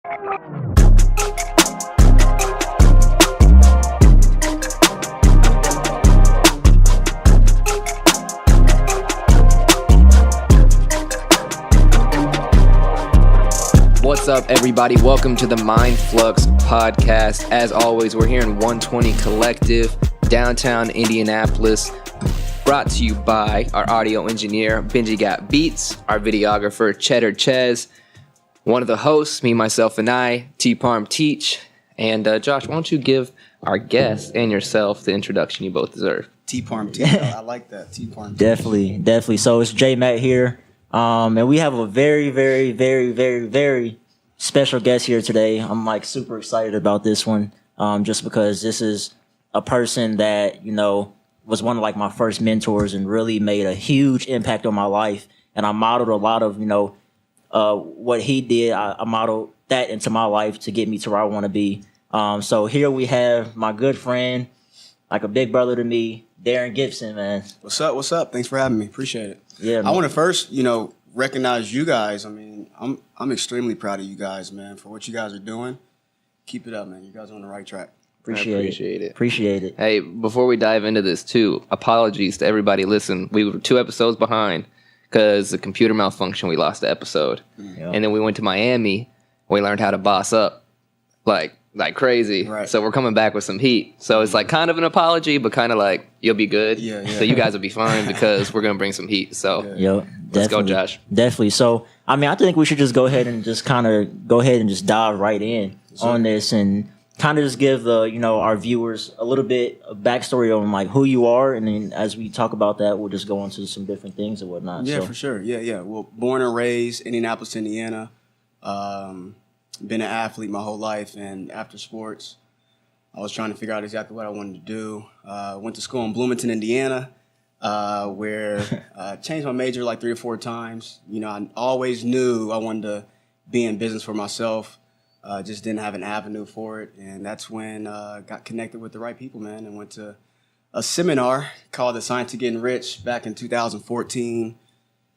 What's up, everybody? Welcome to the Mind Flux podcast. As always, we're here in 120 Collective, downtown Indianapolis. Brought to you by our audio engineer, Benji Got Beats, our videographer, Cheddar Ches, one of the hosts, me, myself, and I, T-Parm Teach. And Josh, why don't you give our guests and yourself the introduction you both deserve? T-Parm Teach. I like that. T-Parm Teach. Definitely. So it's J-Matt here. And we have a very special guest here today. I'm like super excited about this one. Just because this is a person that, you know, was one of like my first mentors and really made a huge impact on my life. And I modeled a lot of, you know, what he did. I modeled that into my life to get me to where I want to be. So here we have my good friend, like a big brother to me, Darrin Gibson, man. What's up? Thanks for having me. Appreciate it. Yeah, man. I want to first, recognize you guys. I mean, I'm extremely proud of you guys, man, for what you guys are doing. Keep it up, man. You guys are on the right track. Appreciate it. Hey, before we dive into this, too, apologies to everybody. Listen, we were 2 episodes behind because the computer malfunction. We lost the episode. Yep. And then we went to Miami. We learned how to boss up like crazy. Right. So we're coming back with some heat. So it's like kind of an apology, but kind of like you'll be good. Yeah. So you guys will be fine because we're going to bring some heat. So let's go, Josh. Definitely. So, I mean, I think we should just go ahead and just dive right in on this and kind of just give the, our viewers a little bit of backstory on like who you are. And then as we talk about that, we'll just go into some different things and whatnot. Yeah, for sure. Yeah. Well, born and raised Indianapolis, Indiana. Been an athlete my whole life, and after sports, I was trying to figure out exactly what I wanted to do. Went to school in Bloomington, Indiana, where I changed my major like 3 or 4 times. I always knew I wanted to be in business for myself. Just didn't have an avenue for it, and that's when I got connected with the right people, man, and went to a seminar called The Science of Getting Rich back in 2014.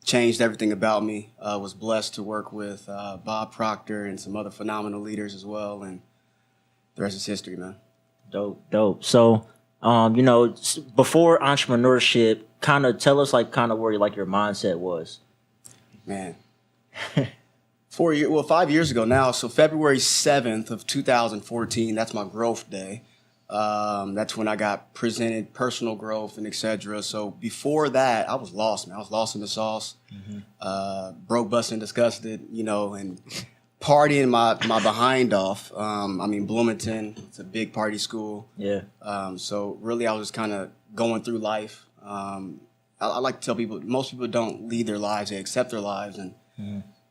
Changed everything about me. Was blessed to work with Bob Proctor and some other phenomenal leaders as well, and the rest is history, man. Dope. So, before entrepreneurship, kind of tell us like kind of where like your mindset was. Man, 5 years ago now. So February 7th of 2014. That's my growth day. That's when I got presented personal growth and etc. So before that, I was lost, man. I was lost in the sauce, broke, busted, disgusted, and partying my behind off. Bloomington, it's a big party school. Yeah. So really, I was just kind of going through life. I like to tell people, most people don't lead their lives; they accept their lives, and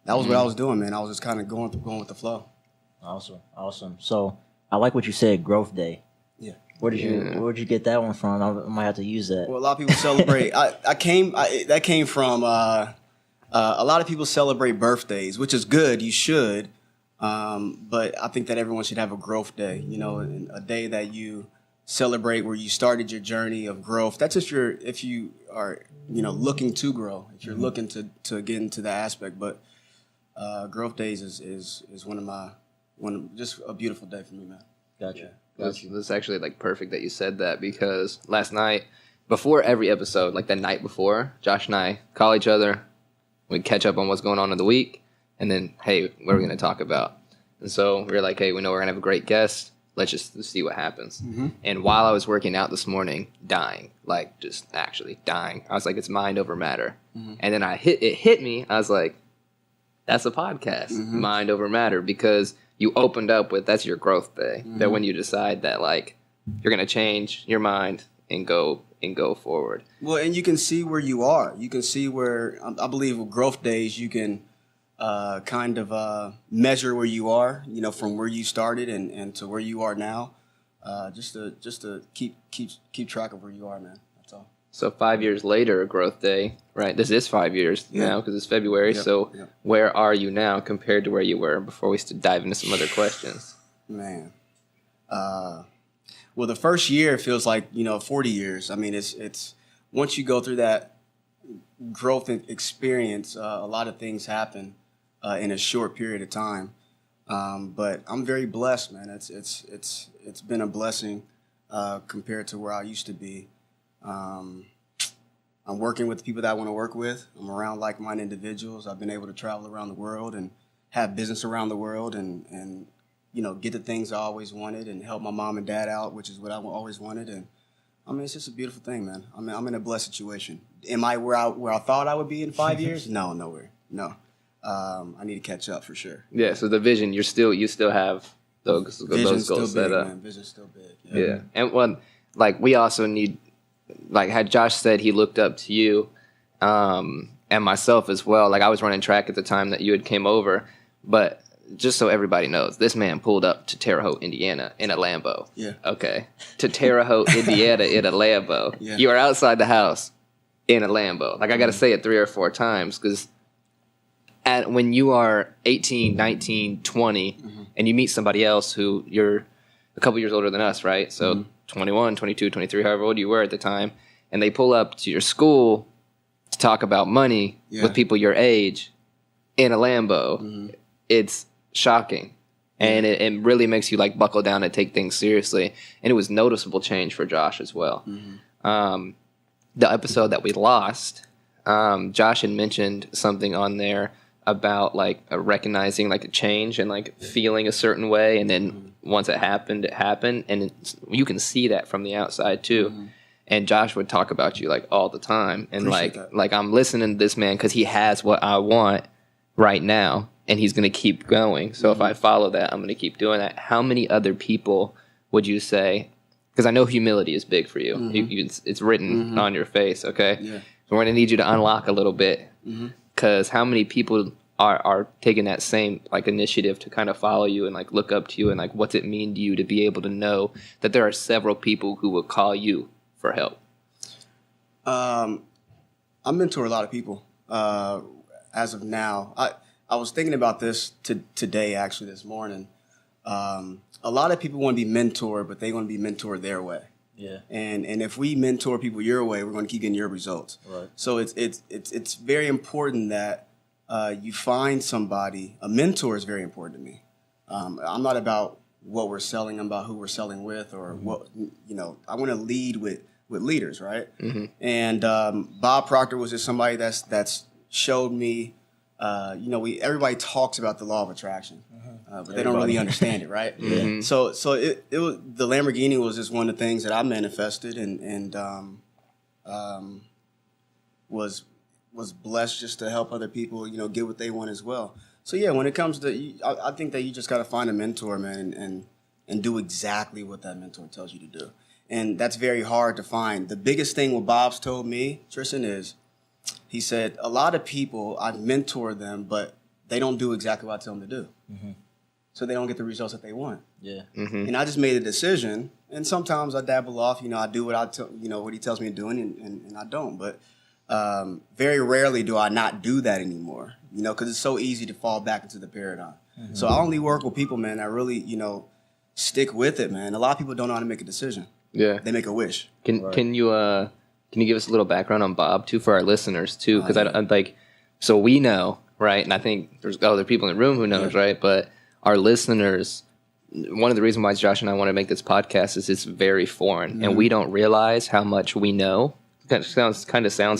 that was what I was doing, man. I was just kind of going with the flow. Awesome. So I like what you said, growth day. Yeah. Where'd you get that one from? I might have to use that. Well, a lot of people celebrate. That came from a lot of people celebrate birthdays, which is good. You should, but I think that everyone should have a growth day. A day that you celebrate where you started your journey of growth. That's if you are looking to grow, if you're looking to get into that aspect. But growth days is just a beautiful day for me, man. Gotcha. That's actually like perfect that you said that, because last night, before every episode, like the night before, Josh and I call each other, we catch up on what's going on in the week, and then, hey, what are we going to talk about? And so we were like, hey, we know we're going to have a great guest. Let's just see what happens. Mm-hmm. And while I was working out this morning, just actually dying, I was like, it's mind over matter. Mm-hmm. And then it hit me. I was like, that's a podcast, mind over matter, because you opened up with that's your growth day. That when you decide that like you're gonna change your mind and go forward. Well, and you can see where you are. You can see where I believe with growth days you can measure where you are. From where you started and to where you are now. Just to keep track of where you are, man. That's all. So 5 years later, growth day, right? This is 5 years now because it's February. Yep. So where are you now compared to where you were before we dive into some other questions? Man. Well, the first year feels like, 40 years. I mean, it's once you go through that growth experience, a lot of things happen in a short period of time. But I'm very blessed, man. It's been a blessing compared to where I used to be. I'm working with the people that I want to work with. I'm around like-minded individuals. I've been able to travel around the world and have business around the world and get the things I always wanted and help my mom and dad out, which is what I always wanted. And I mean, it's just a beautiful thing, man. I mean, I'm in a blessed situation. Am I where I thought I would be in 5 years? No, nowhere. No. I need to catch up for sure. Yeah. So the vision, you still have those goals set up. Man. Vision's still big. Yeah. And we also need, like had Josh said, he looked up to you, and myself as well. Like I was running track at the time that you had came over, but just so everybody knows, this man pulled up to Terre Haute, Indiana in a Lambo. Yeah. Okay. To Terre Haute, Indiana in a Lambo. Yeah. You are outside the house in a Lambo. Like I got to say it 3 or 4 times because when you are 18, 19, 20, and you meet somebody else who you're a couple years older than us, right? So 21, 22, 23, however old you were at the time, and they pull up to your school to talk about money with people your age in a Lambo. It's shocking. And it really makes you like buckle down and take things seriously. And it was noticeable change for Josh as well. The episode that we lost, Josh had mentioned something on there about like recognizing like a change and like feeling a certain way. And then once it happened, and you can see that from the outside too. And Josh would talk about you like all the time. And like I'm listening to this man because he has what I want right now. And he's going to keep going. So if I follow that, I'm going to keep doing that. How many other people would you say? Because I know humility is big for you. It's written on your face, okay? Yeah. So we're going to need you to unlock a little bit. Because how many people are taking that same like initiative to kind of follow you and like look up to you, and like what's it mean to you to be able to know that there are several people who will call you for help? I mentor a lot of people as of now. I was thinking about this today, actually, this morning. A lot of people want to be mentored, but they want to be mentored their way. Yeah. And if we mentor people your way, we're going to keep getting your results. Right. So it's very important that you find somebody. A mentor is very important to me. I'm not about what we're selling. I'm about who we're selling with, or what I want to lead with leaders, right? And Bob Proctor was just somebody that's showed me. Everybody talks about the law of attraction, but they don't really understand it, right? So it was, the Lamborghini was just one of the things that I manifested and was blessed just to help other people, get what they want as well. So yeah, when it comes to, I think that you just got to find a mentor, man, and do exactly what that mentor tells you to do. And that's very hard to find. The biggest thing what Bob's told me, Tristan, is he said, a lot of people, I've mentored them, but they don't do exactly what I tell them to do. So they don't get the results that they want. Yeah. And I just made a decision, and sometimes I dabble off, I do what what he tells me to do, and I don't. But very rarely do I not do that anymore, because it's so easy to fall back into the paradigm. So I only work with people, man, that really, stick with it, man. A lot of people don't know how to make a decision. Yeah. They make a wish. Can you give us a little background on Bob too for our listeners too? Because I'm like, so we know, right? And I think there's other people in the room who knows, right? But our listeners, one of the reasons why Josh and I want to make this podcast is it's very foreign, and we don't realize how much we know. It sounds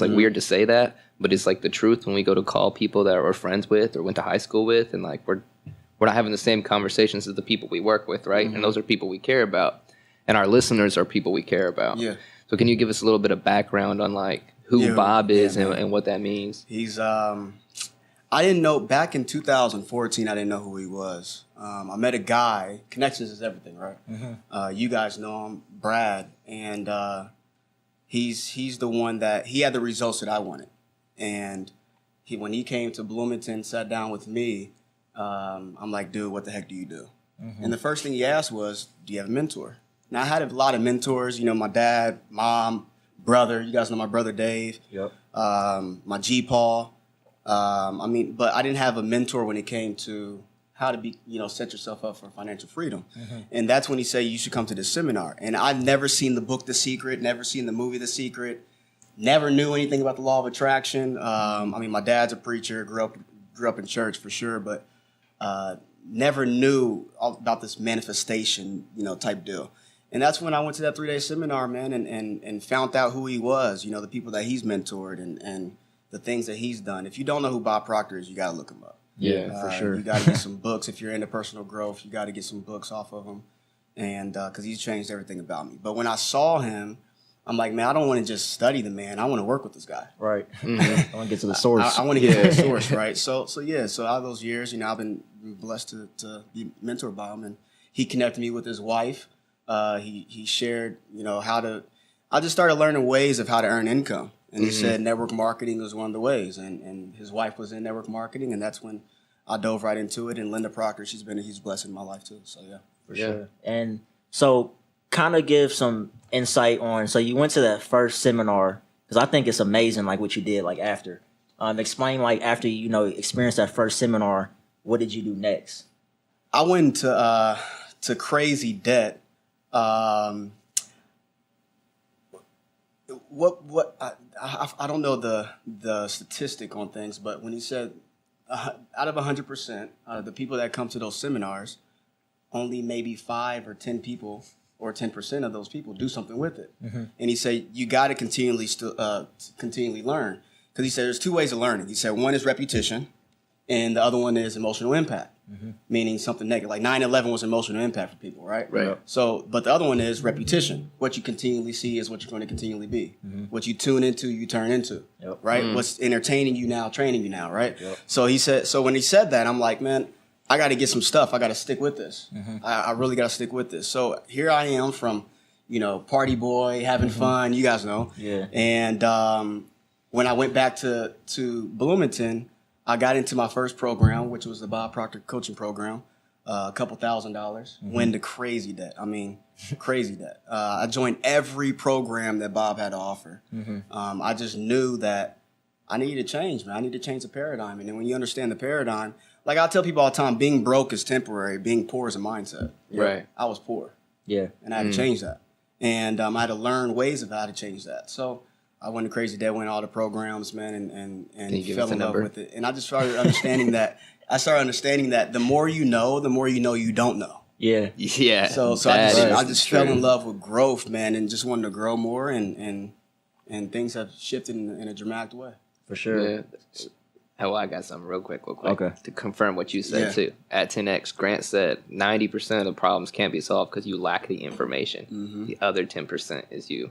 like weird to say that, but it's like the truth when we go to call people that we're friends with or went to high school with, and like we're not having the same conversations as the people we work with, right? And those are people we care about, and our listeners are people we care about. Yeah. So can you give us a little bit of background on like who Bob is and what that means? He's I didn't know, back in 2014, I didn't know who he was. I met a guy, connections is everything, right? You guys know him, Brad, and he's the one that, he had the results that I wanted. And when he came to Bloomington, sat down with me, I'm like, dude, what the heck do you do? And the first thing he asked was, do you have a mentor? Now, I had a lot of mentors, my dad, mom, brother. You guys know my brother, Dave. Yep. My G-Paul. But I didn't have a mentor when it came to how to be, set yourself up for financial freedom. And that's when he said, you should come to this seminar. And I've never seen the book, The Secret, never seen the movie, The Secret, never knew anything about the law of attraction. My dad's a preacher, grew up in church for sure, but never knew about this manifestation, type deal. And that's when I went to that 3-day seminar, man, and found out who he was, the people that he's mentored and the things that he's done. If you don't know who Bob Proctor is, you got to look him up. Yeah, for sure. You got to get some books. If you're into personal growth, you got to get some books off of him. And because he's changed everything about me. But when I saw him, I'm like, man, I don't want to just study the man. I want to work with this guy. Right. I want to get to the source. I want to get to the source, right? So out of those years, I've been blessed to be mentored by him. And he connected me with his wife. He shared, I just started learning ways of how to earn income. And he said network marketing was one of the ways. And his wife was in network marketing. And that's when I dove right into it. And Linda Proctor, she's been a huge blessing in my life too. So, yeah. For sure. And so kind of give some insight on, so you went to that first seminar, because I think it's amazing, like what you did, like after. Explain, like after, experienced that first seminar, what did you do next? I went to crazy debt. I don't know the statistic on things, but when he said out of 100%, the people that come to those seminars, only maybe 5 or 10 people or 10% of those people do something with it. And he said you got to continually learn, because he said there's 2 ways of learning. He said one is repetition, and the other one is emotional impact. Meaning something negative. Like 9/11 was emotional impact for people, right? Right. So, but the other one is repetition. What you continually see is what you're going to continually be. What you tune into, you turn into, right? What's entertaining you now, training you now, right? So he said. So when he said that, I'm like, man, I got to get some stuff. I got to stick with this. I really got to stick with this. So here I am from, party boy, having fun. You guys know. Yeah. And when I went back to Bloomington, I got into my first program, which was the Bob Proctor coaching program, a couple $1,000s, went to crazy debt. I mean, crazy debt. I joined every program that Bob had to offer. I just knew that I needed to change, man. I need to change the paradigm. And then when you understand the paradigm, like I tell people all the time, being broke is temporary. Being poor is a mindset. Right. I was poor. Yeah. And I had to change that. And I had to learn ways of how to change that. So I went to crazy debt, went to all the programs, man, and fell in love with it. And I just started understanding that. The more you know you don't know. Yeah. Yeah. So I just fell in love with growth, man, and just wanted to grow more, and things have shifted in a dramatic way. For sure. Yeah. Oh, I got something real quick okay. to confirm what you said too. At 10X, Grant said 90% of the problems can't be solved because you lack the information. The other 10% is you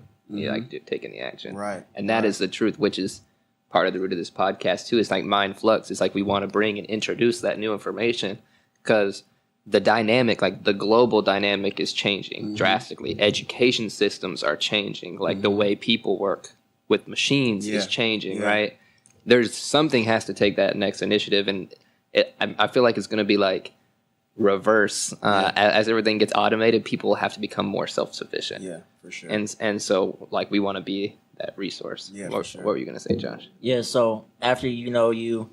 taking the action. Right. And that is the truth, which is part of the root of this podcast too. It's like mind flux. It's like we want to bring and introduce that new information because the dynamic, like the global dynamic is changing drastically. Education systems are changing. Like the way people work with machines is changing, right? There's something has to take that next initiative, and I feel like it's going to be like reverse. As everything gets automated, people have to become more self-sufficient. Yeah, for sure. And so like we want to be that resource. Yeah, what, for sure. What were you going to say, Josh? Yeah. So after you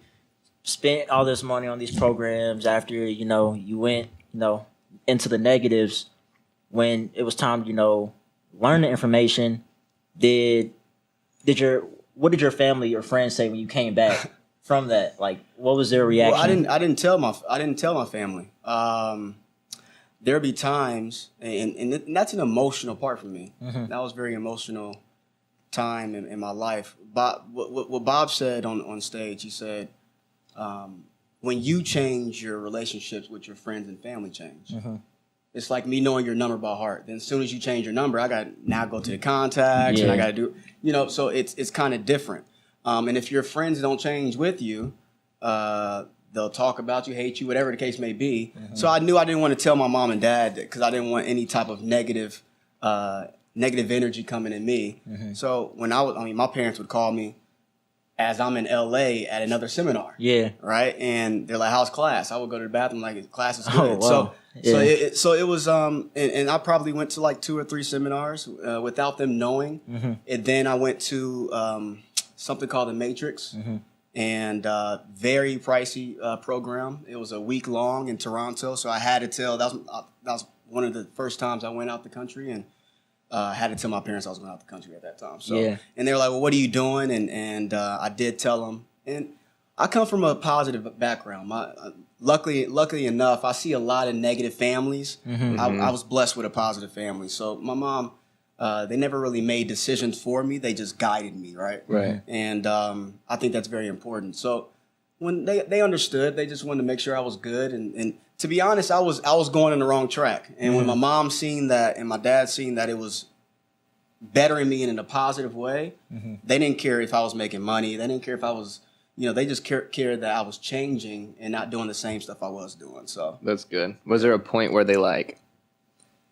spent all this money on these programs, after you went into the negatives, when it was time to learn the information, what did your family or friends say when you came back from that? Like, what was their reaction? Well, I didn't tell my family. There'd be times, and that's an emotional part for me. That was a very emotional time in my life. What Bob said on stage, he said, when you change, your relationships with your friends and family change. It's like me knowing your number by heart. Then as soon as you change your number, I got to now go to the contacts and I got to do, so it's kind of different. And if your friends don't change with you, they'll talk about you, hate you, whatever the case may be. So I knew I didn't want to tell my mom and dad because I didn't want any type of negative energy coming in me. So when my parents would call me as I'm in LA at another seminar. Yeah. Right. And they're like, how's class? I would go to the bathroom like class is good. Oh, wow. So it was, and I probably went to like 2 or 3 seminars without them knowing. And then I went to something called the Matrix and very pricey program. It was a week long in Toronto. So I had to tell, that was one of the first times I went out the country, and I had to tell my parents I was going out the country at that time. So, and they were like, well, what are you doing? And I did tell them. And I come from a positive background. Luckily enough, I see a lot of negative families. I was blessed with a positive family. So my mom, they never really made decisions for me. They just guided me, right? Right. And I think that's very important. So when they understood, they just wanted to make sure I was good. And to be honest, I was going in the wrong track. And when my mom seen that and my dad seen that it was bettering me in a positive way, they didn't care if I was making money. They didn't care if I was, they just cared that I was changing and not doing the same stuff I was doing. So that's good. Was there a point where they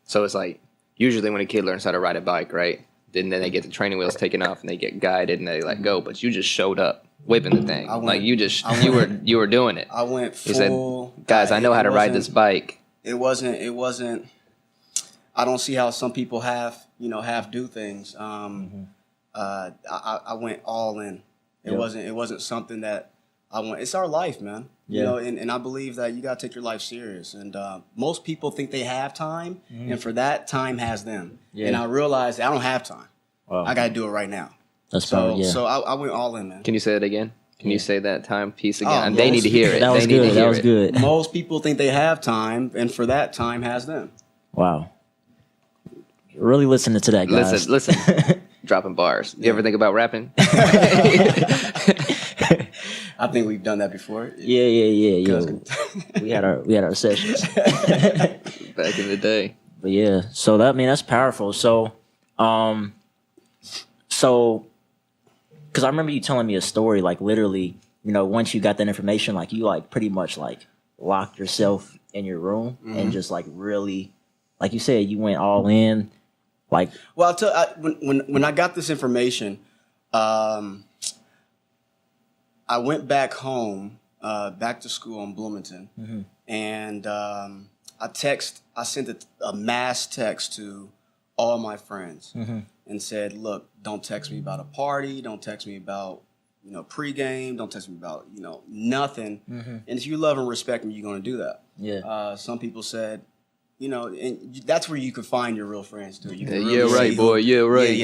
so it's like, usually when a kid learns how to ride a bike, right? Then they get the training wheels taken off and they get guided and they let go. But you just showed up whipping the thing. You were doing it. I went full. You said, guys, I know how to ride this bike. It wasn't. I don't see how some people half do things. I went all in. It wasn't something that I want. It's our life, man. Yeah. And I believe that you got to take your life serious. And most people think they have time, and for that, time has them. Yeah. And I realized I don't have time. Wow. I got to do it right now. That's probably, So I went all in, man. Can you say it again? Can you say that time piece again? They need to hear it. That was good. That was good. Most people think they have time, and for that, time has them. Wow. Really listening to that, guys. Listen. Dropping bars. You ever think about rapping? I think we've done that before. Yeah. We had our sessions back in the day. But yeah, so that's powerful. So, because I remember you telling me a story, like literally, once you got that information, like you like pretty much like locked yourself in your room and just like really, like you said, you went all in. Like, well, when I got this information, I went back home, back to school in Bloomington, and I sent a mass text to all my friends and said, "Look, don't text me about a party. Don't text me about pregame. Don't text me about nothing. And if you love and respect me, you're going to do that." Yeah. Some people said, and that's where you can find your real friends too. You can really right, boy. Yeah, right.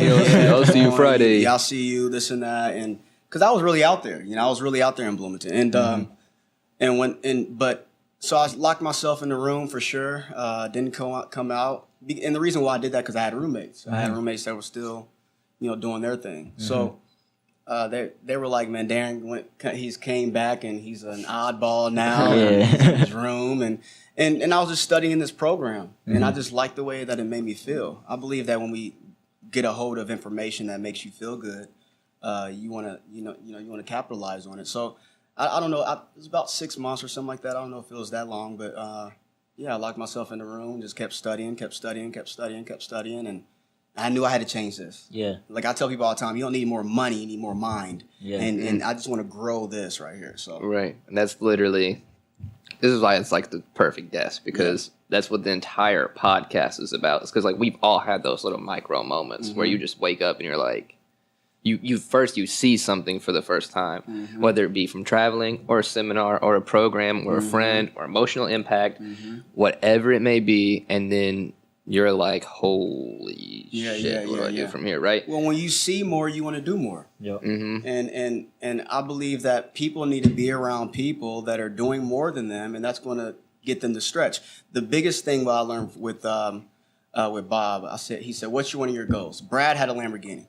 I'll see you Friday. I'll see you, this and that, and because I was really out there. I was really out there in Bloomington, so I locked myself in the room for sure. Didn't come out, and the reason why I did that because I had roommates. I had roommates that were still, doing their thing. So they were like, "Man, Darren he's came back and he's an oddball now. He's in his room and I was just studying this program, and I just liked the way that it made me feel. I believe that when we get a hold of information that makes you feel good, you want to capitalize on it. So I don't know. It was about 6 months or something like that. I don't know if it was that long, but I locked myself in the room, just kept studying, and I knew I had to change this. Yeah. Like I tell people all the time, you don't need more money, you need more mind. Yeah. And I just want to grow this right here. So right, and that's literally. This is why it's like the perfect guest, because that's what the entire podcast is about. It's because like we've all had those little micro moments where you just wake up and you're like, you see something for the first time, whether it be from traveling or a seminar or a program or a friend or emotional impact, whatever it may be, and then you're like, holy shit, what do I do from here, right? Well, when you see more, you want to do more. Yep. And I believe that people need to be around people that are doing more than them, and that's going to get them to stretch. The biggest thing what I learned with Bob, he said, "What's one of your goals?" Brad had a Lamborghini,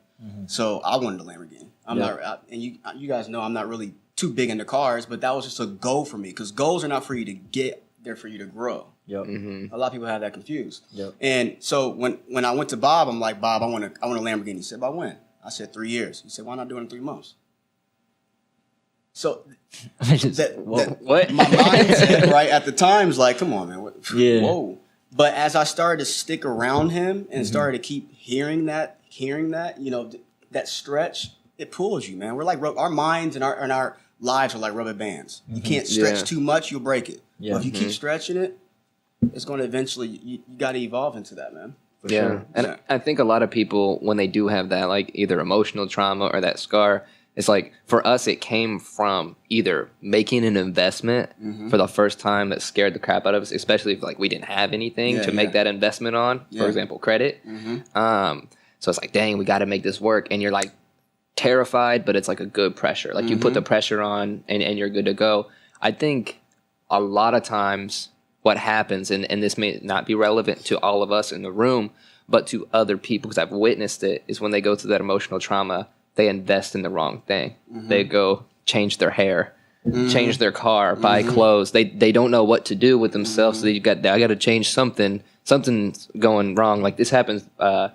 so I wanted a Lamborghini. And you guys know I'm not really too big into cars, but that was just a goal for me because goals are not for you to get; they're for you to grow. Yep. A lot of people have that confused. Yep. And so when I went to Bob, I'm like, "Bob, I want a Lamborghini." He said, "By when?" I said, 3 years. He said, "Why not do it in 3 months?" So what? My mindset right at the time was like, "Come on, man, whoa." But as I started to stick around him and started to keep hearing that, that stretch, it pulls you, man. We're like our minds and our lives are like rubber bands. You can't stretch too much, you'll break it. Yeah. But if you keep stretching it, it's going to eventually, you got to evolve into that, man. For yeah. sure. And I think a lot of people, when they do have that, like either emotional trauma or that scar, it's like for us, it came from either making an investment for the first time that scared the crap out of us, especially if like we didn't have anything to make that investment on, for example, credit. So it's like, dang, we got to make this work. And you're like terrified, but it's like a good pressure. Like you put the pressure on and you're good to go. I think a lot of times what happens, and this may not be relevant to all of us in the room, but to other people, because I've witnessed it, is when they go through that emotional trauma, they invest in the wrong thing. They go change their hair, change their car, buy clothes. They don't know what to do with themselves. So I got to change something. Something's going wrong. Like this happens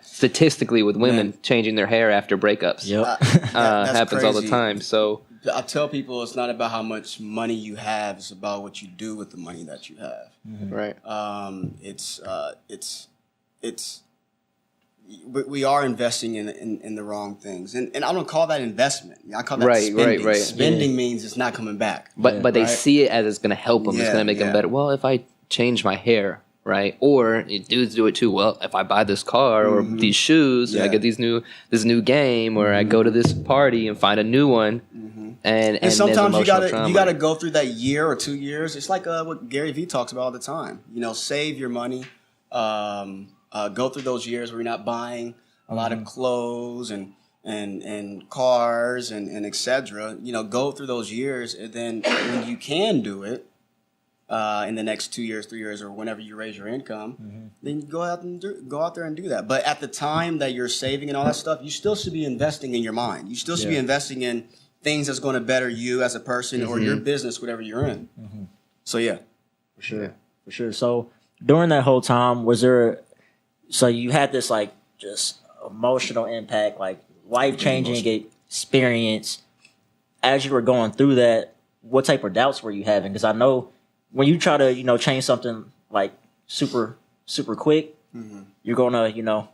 statistically with women changing their hair after breakups. Yep. Happens crazy. all the time. So I tell people it's not about how much money you have; it's about what you do with the money that you have. right. We are investing in the wrong things, and I don't call that investment. I call that spending. Right. Spending means it's not coming back. But they see it as it's going to help them. It's going to make them better. Well, if I change my hair, right? Or dudes do it too. Well, if I buy this car or these shoes, I get this new game, or I go to this party and find a new one. And sometimes you gotta go through that year or 2 years. It's like what Gary Vee talks about all the time. Save your money. Go through those years where you're not buying a lot of clothes and cars and etc. Go through those years, and then when you can do it in the next 2 years, 3 years, or whenever you raise your income, then you go out there and do that. But at the time that you're saving and all that stuff, you still should be investing in your mind. You still should be investing in things that's going to better you as a person or your business, whatever you're in. So yeah, for sure. So during that whole time, so you had this like just emotional impact, like life-changing experience. As you were going through that, what type of doubts were you having? Because I know when you try to, change something like super, super quick, you're going to,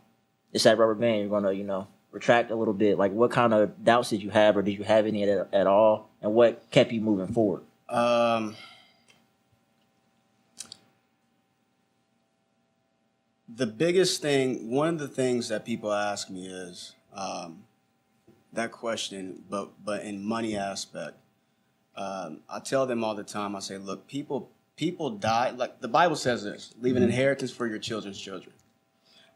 it's that rubber band. You're going to, retract a little bit. Like what kind of doubts did you have, or did you have any at all? And what kept you moving forward? The biggest thing, one of the things that people ask me is that question, but in money aspect. I tell them all the time, I say, look, people die, like the Bible says this, leave an inheritance for your children's children.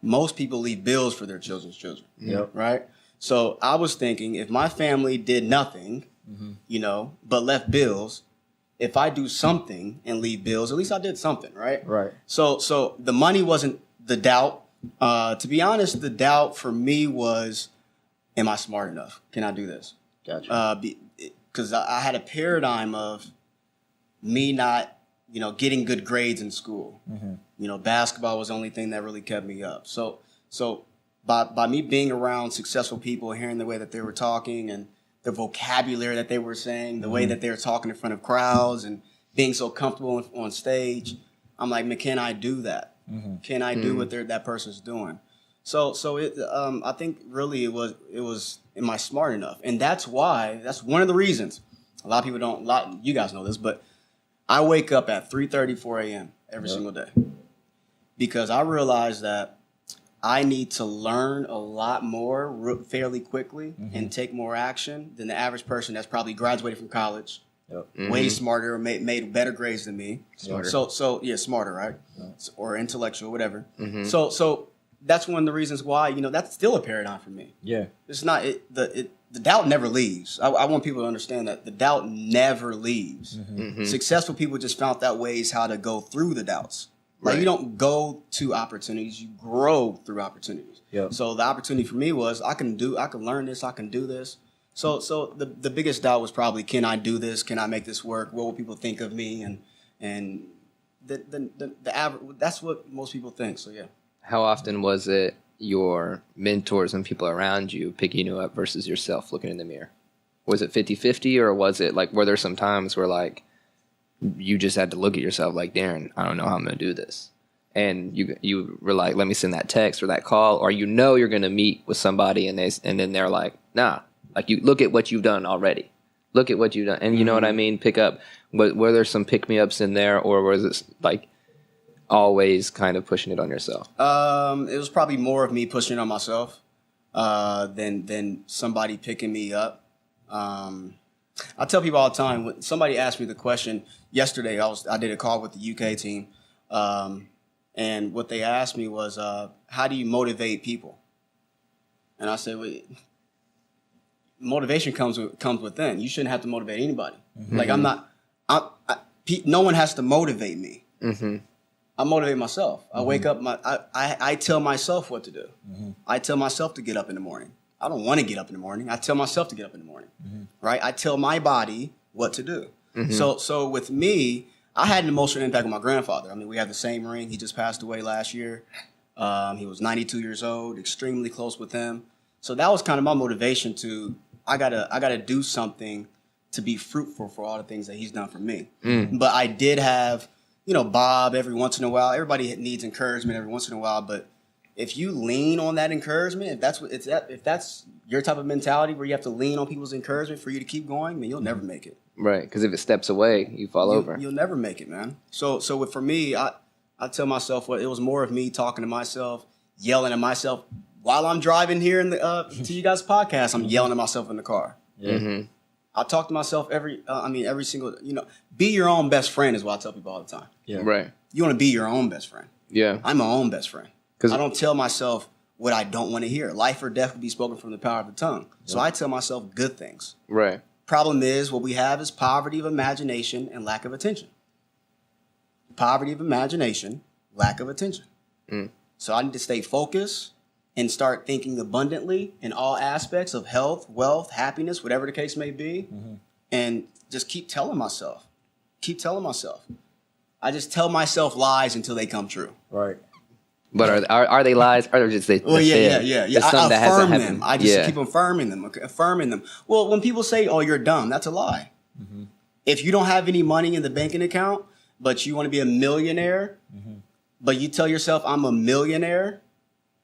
Most people leave bills for their children's children, right? So I was thinking, if my family did nothing, but left bills, if I do something and leave bills, at least I did something, right? Right. So the money wasn't the doubt. To be honest, the doubt for me was, am I smart enough? Can I do this? Gotcha. Because I had a paradigm of me not, getting good grades in school. Basketball was the only thing that really kept me up. So by me being around successful people, hearing the way that they were talking and the vocabulary that they were saying, the way that they were talking in front of crowds and being so comfortable on stage, I'm like, man, can I do that? Can I do what that person's doing? So I think really it was, am I smart enough? And that's one of the reasons. A lot of people you guys know this, but I wake up at 3:30, 4 a.m. every single day because I realize that I need to learn a lot more fairly quickly and take more action than the average person that's probably graduated from college, way smarter, made better grades than me. Smarter. So yeah, smarter, right? Or intellectual, whatever. So that's one of the reasons why, that's still a paradigm for me. Yeah. It's not the doubt never leaves. I want people to understand that the doubt never leaves. Successful people just found out ways how to go through the doubts. Like you don't go to opportunities, you grow through opportunities. Yep. So the opportunity for me was I can learn this, I can do this. So the biggest doubt was probably, can I do this? Can I make this work? What will people think of me? And the average, that's what most people think. So yeah. How often was it your mentors and people around you picking you up versus yourself looking in the mirror? Was it 50-50, or was it like, were there some times where like you just had to look at yourself like, Darren, I don't know how I'm going to do this? And you were like, let me send that text or that call, or you're going to meet with somebody and then they're like, nah, like you look at what you've done already. Look at what you've done. And you know what I mean? Pick up. Were there some pick-me-ups in there, or was it like always kind of pushing it on yourself? It was probably more of me pushing it on myself than somebody picking me up. I tell people all the time, when somebody asked me the question yesterday, I did a call with the UK team, and what they asked me was, how do you motivate people? And I said, well, motivation comes within. You shouldn't have to motivate anybody. Like no one has to motivate me. I motivate myself. I wake up. I tell myself what to do. I tell myself to get up in the morning. I don't want to get up in the morning. I tell myself to get up in the morning. Right? I tell my body what to do. So with me, I had an emotional impact with my grandfather. I mean, we have the same ring. He just passed away last year. He was 92 years old. Extremely close with him. So that was kind of my motivation to I gotta do something to be fruitful for all the things that he's done for me. But I did have, Bob every once in a while. Everybody needs encouragement every once in a while. But if you lean on that encouragement, if that's your type of mentality where you have to lean on people's encouragement for you to keep going, then you'll never make it. Right, because if it steps away, you fall over. You'll never make it, man. So for me, I tell myself it was more of me talking to myself, yelling at myself while I'm driving here to you guys' podcast. I'm yelling at myself in the car. I talk to myself every single, be your own best friend is what I tell people all the time. Yeah. Right. You want to be your own best friend. Yeah. I'm my own best friend. I don't tell myself what I don't want to hear. Life or death will be spoken from the power of the tongue. So I tell myself good things. Right. Problem is, what we have is poverty of imagination and lack of attention. Poverty of imagination, lack of attention. So I need to stay focused and start thinking abundantly in all aspects of health, wealth, happiness, whatever the case may be, and just keep telling myself. I just tell myself lies until they come true. Right. But are they lies? Or are they just yeah. I affirm them. I just keep affirming them. Well, when people say, "Oh, you're dumb," that's a lie. If you don't have any money in the banking account, but you want to be a millionaire, but you tell yourself, "I'm a millionaire,"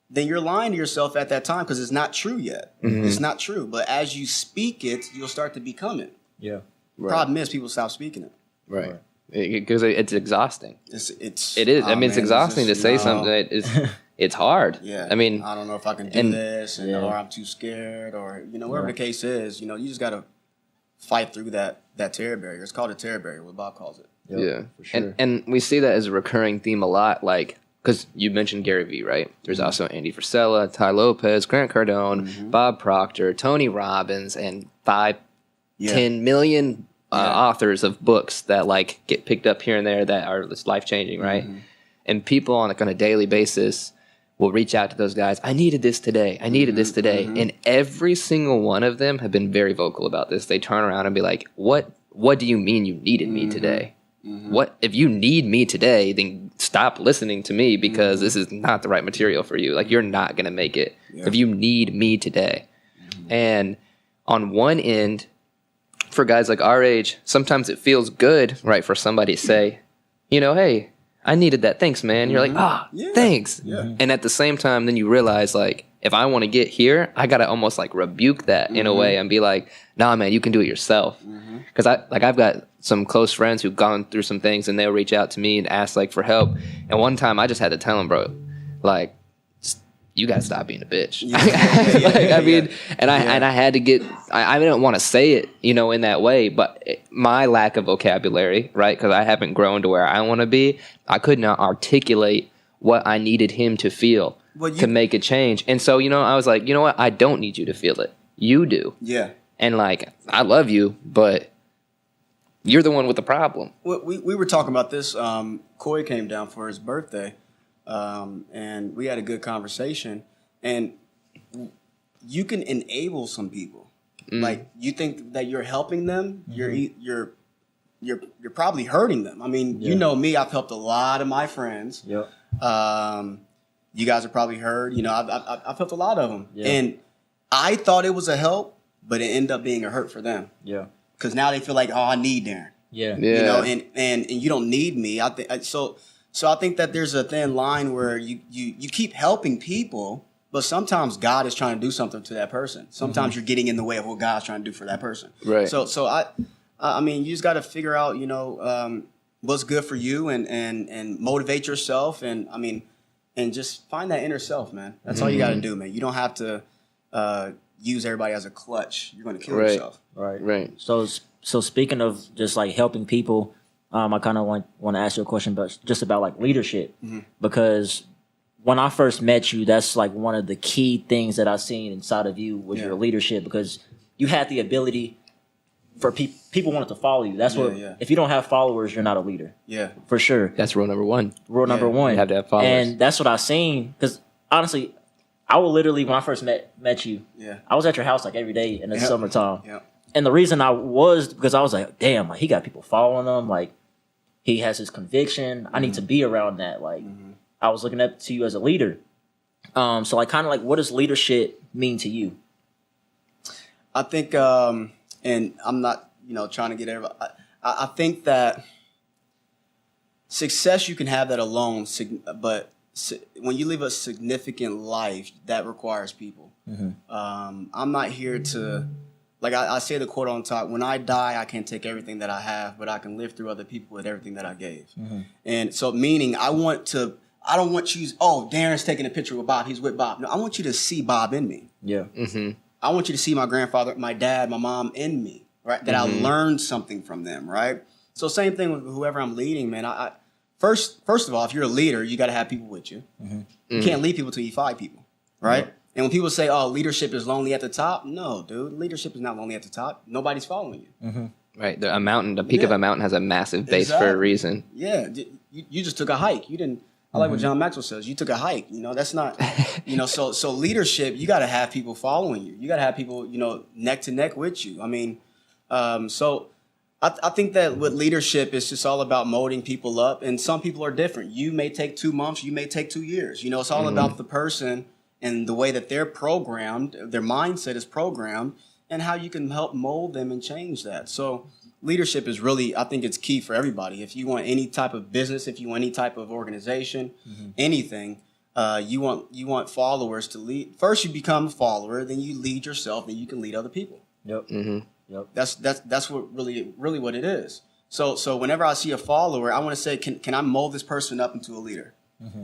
then you're lying to yourself at that time because it's not true yet. It's not true. But as you speak it, you'll start to become it. Yeah. Right. Problem is, people stop speaking it. Right. Because it's exhausting. It is. It's exhausting to say something that it's hard. Yeah. I mean, I don't know if I can do this, or I'm too scared, or whatever the case is. You just got to fight through that terror barrier. It's called a terror barrier, what Bob calls it. Yeah, for sure. And we see that as a recurring theme a lot, like, because you mentioned Gary Vee, right? There's also Andy Frisella, Ty Lopez, Grant Cardone, Bob Proctor, Tony Robbins, and 10 million authors of books that like get picked up here and there that are life changing, right? And people on a daily basis will reach out to those guys. I needed this today. And every single one of them have been very vocal about this. They turn around and be like, "What do you mean you needed me today? What if you need me today? Then stop listening to me because this is not the right material for you. Like you're not gonna make it if you need me today." And on one end, for guys like our age, sometimes it feels good, right, for somebody to say, "Hey, I needed that. Thanks, man." You're like, thanks. Yeah. And at the same time, then you realize, like, if I want to get here, I got to almost, like, rebuke that in a way and be like, "Nah, man, you can do it yourself." Because, I've got some close friends who've gone through some things, and they'll reach out to me and ask, like, for help. And one time, I just had to tell them, bro, like, you gotta stop being a bitch. I had to get. I didn't want to say it, in that way. But my lack of vocabulary, right? Because I haven't grown to where I want to be. I could not articulate what I needed him to feel to make a change. And so, I was like, you know what? I don't need you to feel it. You do. Yeah. And like, I love you, but you're the one with the problem. Well, we were talking about this. Coy came down for his birthday. And we had a good conversation, and you can enable some people. Like you think that you're helping them, you're probably hurting them. I mean, me, I've helped a lot of my friends. Yep. You guys have probably heard, I've helped a lot of them, and I thought it was a help, but it ended up being a hurt for them. Yeah. Because now they feel like, oh, I need Darren. Yeah. And you don't need me. I think so. So I think that there's a thin line where you keep helping people, but sometimes God is trying to do something to that person. Sometimes you're getting in the way of what God's trying to do for that person. Right. So I mean, you just got to figure out, what's good for you and motivate yourself. And I mean, and just find that inner self, man. That's all you got to do, man. You don't have to use everybody as a clutch. You're going to kill yourself. Right. So speaking of just like helping people, I kind of want to ask you a question, but just about like leadership, because when I first met you, that's like one of the key things that I've seen inside of you was your leadership. Because you had the ability for people wanted to follow you. That's what. Yeah. If you don't have followers, you're not a leader. Yeah, For sure. That's rule number one. Rule number one. You have to have followers. And that's what I seen. Because honestly, I would literally, when I first met you, I was at your house like every day in the summertime. Yeah. And the reason I was because I was like, damn, like he got people following him. Like he has his conviction. I need to be around that. Like I was looking up to you as a leader. So like kind of like, what does leadership mean to you? I think, and I'm not, trying to get everybody. I think that success, you can have that alone, but when you live a significant life, that requires people. I'm not here to, like I say the quote on top, when I die, I can't take everything that I have, but I can live through other people with everything that I gave. And so meaning I don't want you, Darren's taking a picture with Bob, he's with Bob. No, I want you to see Bob in me. Yeah. I want you to see my grandfather, my dad, my mom in me, right? That I learned something from them, right? So same thing with whoever I'm leading, man. I first of all, if you're a leader, you got to have people with you. You can't lead people till you find people, right? Yeah. And when people say, "Oh, leadership is lonely at the top," no, dude, leadership is not lonely at the top. Nobody's following you. Right, the peak of a mountain has a massive base for a reason. Yeah, you just took a hike. You didn't. I like what John Maxwell says. You took a hike. That's not. So leadership. You got to have people following you. You got to have people, neck to neck with you. I mean, so I think that with leadership, it's just all about molding people up. And some people are different. You may take 2 months. You may take 2 years. It's all about the person and the way that they're programmed, their mindset is programmed, and how you can help mold them and change that. So leadership is really, I think it's key for everybody. If you want any type of business, if you want any type of organization, anything, you want followers to lead. First, you become a follower, then you lead yourself, and you can lead other people. Yep. Yep. That's what really what it is. So whenever I see a follower, I want to say, can I mold this person up into a leader?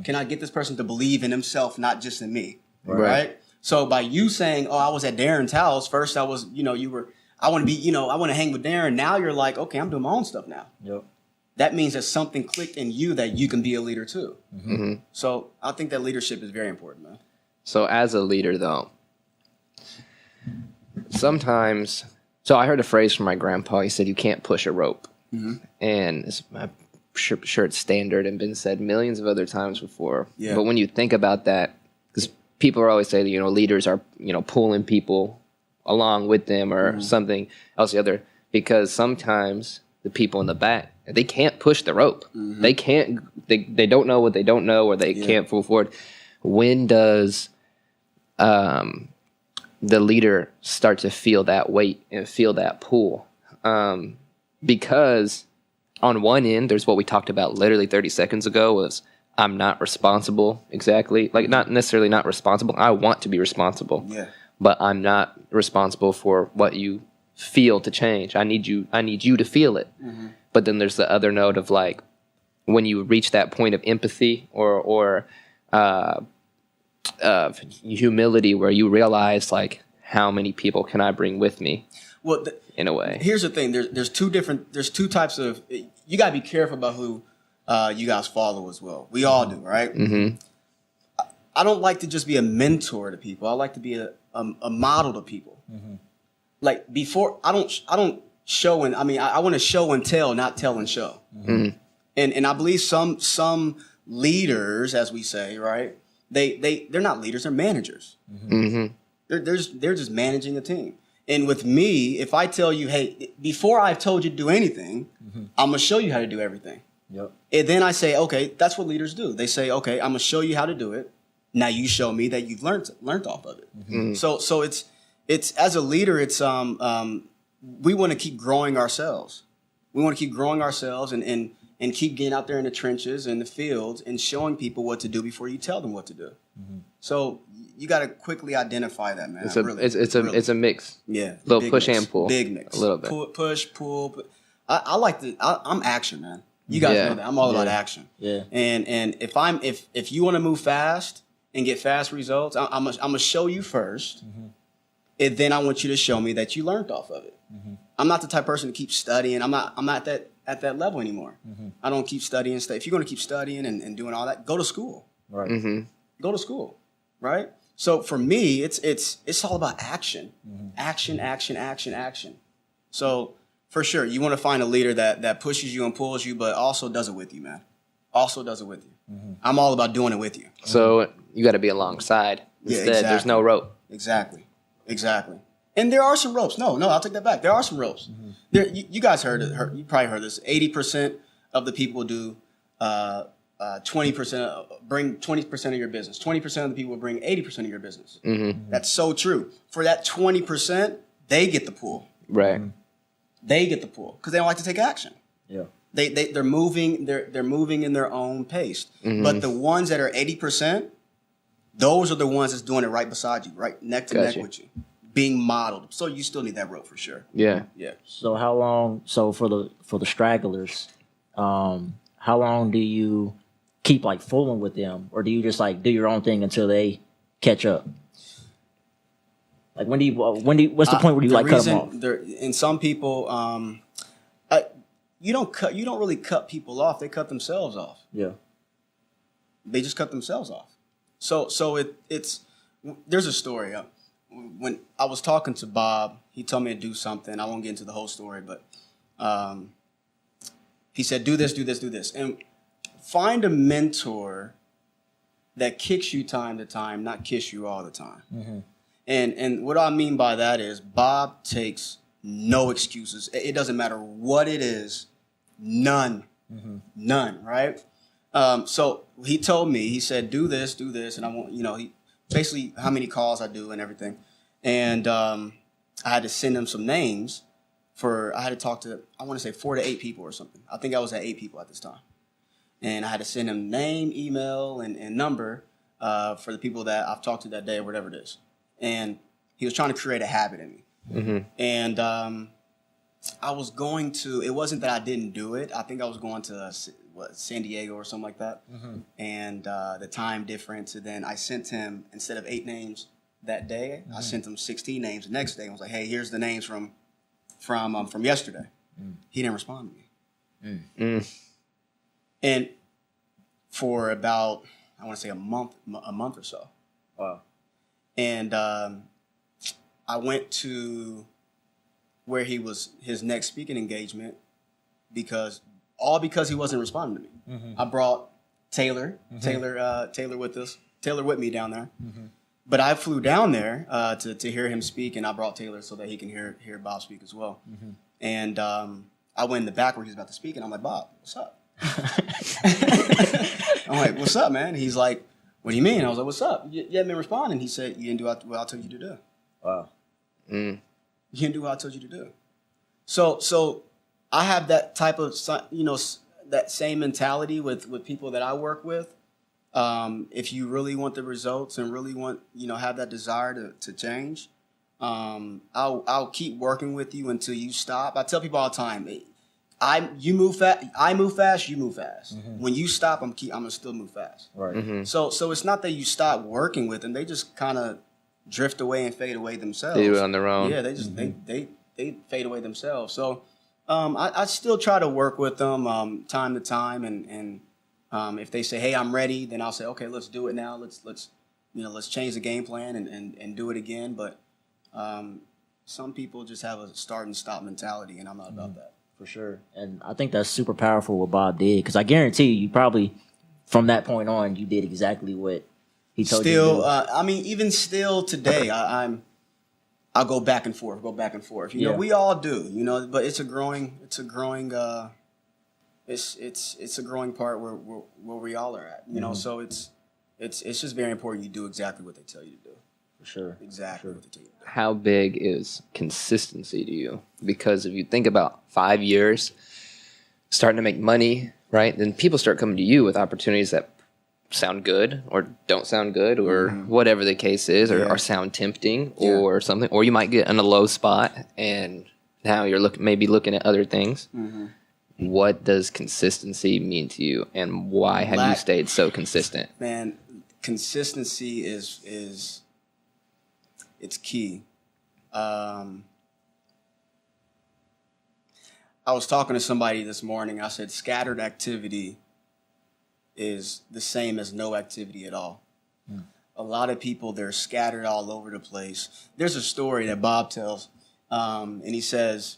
Can I get this person to believe in himself, not just in me? Right. So by you saying, I was at Darren's house, first I was, I want to be, I want to hang with Darren. Now you're like, okay, I'm doing my own stuff now. Yep. That means that something clicked in you that you can be a leader too. So I think that leadership is very important, man. So as a leader, though, sometimes, so I heard a phrase from my grandpa. He said, "You can't push a rope," and I'm sure it's standard and been said millions of other times before. Yeah. But when you think about that, because people are always saying, leaders are, pulling people along with them or something else the other, because sometimes the people in the back, they can't push the rope. They can't, they don't know what they don't know, or they can't move forward. When does the leader start to feel that weight and feel that pull? Because on one end, there's what we talked about literally 30 seconds ago was, I'm not responsible exactly. Like, not necessarily not responsible. I want to be responsible. Yeah. But I'm not responsible for what you feel to change. I need you to feel it. But then there's the other note of, like, when you reach that point of empathy or humility, where you realize, like, how many people can I bring with me? Well, in a way. Here's the thing. There's two types of, you got to be careful about who you guys follow as well. We all do, right? I don't like to just be a mentor to people. I like to be a model to people. Like, before, I don't show and, I want to show and tell, not tell and show. And I believe some leaders, as we say, right, they're not leaders, they're managers. They're just managing a team. And with me, if I tell you, hey, before I've told you to do anything, I'm going to show you how to do everything. Yep. And then I say, okay, that's what leaders do. They say, okay, I'm going to show you how to do it. Now you show me that you've learned off of it. So it's as a leader, it's we want to keep growing ourselves. We want to keep growing ourselves and keep getting out there in the trenches and the fields and showing people what to do before you tell them what to do. So you got to quickly identify that, man. It's a mix. Yeah, little push mix. And pull. Big mix. A little bit. Push, pull. I'm action, man. You guys know that. I'm all about action. Yeah. And if you want to move fast and get fast results, I'm gonna show you first, and then I want you to show me that you learned off of it. I'm not the type of person to keep studying. I'm not at that level anymore. I don't keep studying stuff. If you're gonna keep studying and doing all that, go to school. Right. Go to school. Right. So for me, it's all about action. Action, action, action, action. So for sure, you want to find a leader that pushes you and pulls you, but also does it with you, man. Also does it with you. I'm all about doing it with you. So you got to be alongside. Instead, exactly. There's no rope. Exactly. And there are some ropes. No, I'll take that back. There are some ropes. There, you guys you probably heard this. 80% of the people do 20%, bring 20% of your business. 20% of the people bring 80% of your business. That's so true. For that 20%, they get the pull. Right. They get the pull because they don't like to take action. Yeah. They're moving. They're moving in their own pace. But the ones that are 80%, those are the ones that's doing it right beside you, right neck to neck with you, being modeled. So you still need that rope for sure. Yeah. So how long? So for the stragglers, how long do you keep like fooling with them, or do you just like do your own thing until they catch up? Like when do you? What's the point where you like cut them off? And some people, you don't really cut people off. They cut themselves off. Yeah. They just cut themselves off. So it's there's a story. When I was talking to Bob, he told me to do something. I won't get into the whole story, but he said, do this, do this, do this. And find a mentor that kicks you time to time, not kiss you all the time. And what I mean by that is Bob takes no excuses. It doesn't matter what it is. None, right? So he told me, he said, do this, and I want, he basically how many calls I do and everything. And I had to send him some names I had to talk to, I want to say 4 to 8 people or something. I think I was at 8 people at this time. And I had to send him name, email, and number for the people that I've talked to that day or whatever it is. And he was trying to create a habit in me. And I was going to, it wasn't that I didn't do it. I think I was going to San Diego or something like that. And the time difference. And then I sent him, instead of 8 names that day, I sent him 16 names the next day. I was like, hey, here's the names from yesterday. He didn't respond to me. And for about, I want to say a month or so. Wow. And I went to where his next speaking engagement because he wasn't responding to me. I brought Taylor with me down there. But I flew down there to hear him speak, and I brought Taylor so that he can hear Bob speak as well. And I went in the back where he was about to speak, and I'm like, Bob, what's up? I'm like, what's up, man? He's like, what do you mean? I was like, what's up? You haven't been responding. He said, you didn't do what I told you to do. Wow. You didn't do what I told you to do. So I have that type of, that same mentality with people that I work with. If you really want the results and really want, have that desire to change, I'll keep working with you until you stop. I tell people all the time, you move fast, I move fast, you move fast. When you stop, I'm gonna still move fast. Right. So it's not that you stop working with them; they just kind of drift away and fade away themselves. They do it on their own. Yeah, they just they fade away themselves. So I still try to work with them time to time, and if they say, hey, I'm ready, then I'll say, okay, let's do it now. Let's change the game plan and do it again. But some people just have a start and stop mentality, and I'm not about that. For sure. And I think that's super powerful what Bob did, because I guarantee you probably from that point on, you did exactly what he told you to do. Even still today, I'll go back and forth. We all do, but it's a growing it's a growing part where we all are at, so it's just very important you do exactly what they tell you to do. For sure. Exactly what they tell you to do. How big is consistency to you? Because if you think about 5 years, starting to make money, right? Then people start coming to you with opportunities that sound good or don't sound good or whatever the case is, or sound tempting or something. Or you might get in a low spot and now you're maybe looking at other things. What does consistency mean to you, and why have you stayed so consistent? Man, consistency is it's key. I was talking to somebody this morning. I said scattered activity is the same as no activity at all. a lot of people, they're scattered all over the place. There's a story that Bob tells, and he says,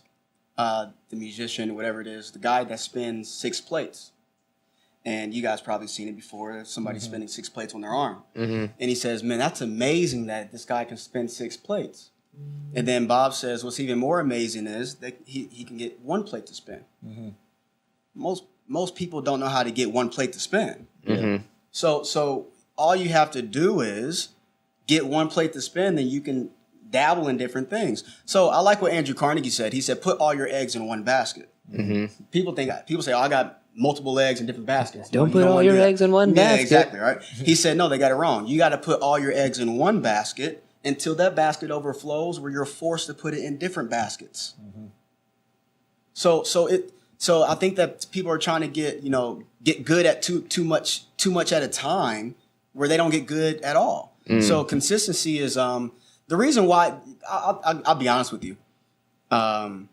the musician, whatever it is, the guy that spins 6 plates. And you guys probably seen it before. Somebody spinning 6 plates on their arm. And he says, man, that's amazing that this guy can spin 6 plates. And then Bob says, what's even more amazing is that he can get 1 plate to spin. Most people don't know how to get 1 plate to spin. So all you have to do is get 1 plate to spin, then you can dabble in different things. So I like what Andrew Carnegie said. He said, put all your eggs in one basket. People say, oh, I got multiple eggs in different baskets. Don't put all your eggs in one basket. Yeah, exactly, right? He said, no, they got it wrong. You got to put all your eggs in one basket until that basket overflows, where you're forced to put it in different baskets. So I think that people are trying to get good at too much at a time, where they don't get good at all. So consistency is the reason why. I'll be honest with you. I'm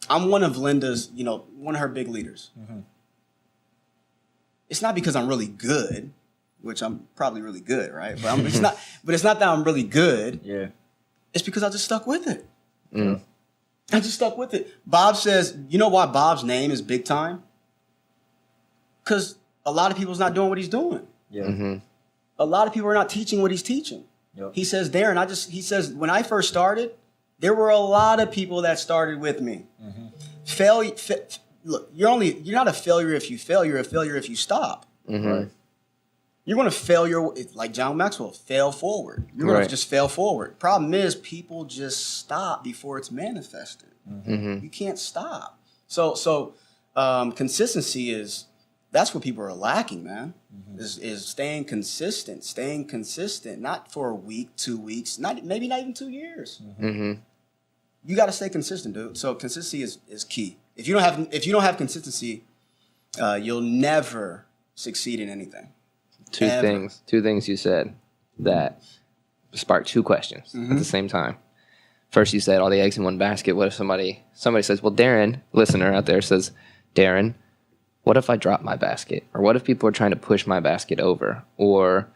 one of Linda's, one of her big leaders. It's not because I'm really good, which I'm probably really good, right? But it's not. But it's not that I'm really good. Yeah. It's because I just stuck with it. I just stuck with it. Bob says, you know why Bob's name is Big Time? Because a lot of people's not doing what he's doing. Yeah. A lot of people are not teaching what he's teaching. Yep. He says, Darren, he says, when I first started, there were a lot of people that started with me. Look, you're not a failure if you fail. You're a failure if you stop. Right? You're going to fail like John Maxwell, fail forward. You're going to just fail forward. Problem is, people just stop before it's manifested. You can't stop. So consistency that's what people are lacking, man. Is staying consistent, not for a week, 2 weeks, maybe not even 2 years. You got to stay consistent, dude. So consistency is key. If you don't have consistency, you'll never succeed in anything. Two things you said that sparked 2 questions at the same time. First, you said all the eggs in one basket. What if somebody says, well, Darren, listener out there says, Darren, what if I drop my basket? Or what if people are trying to push my basket over? Or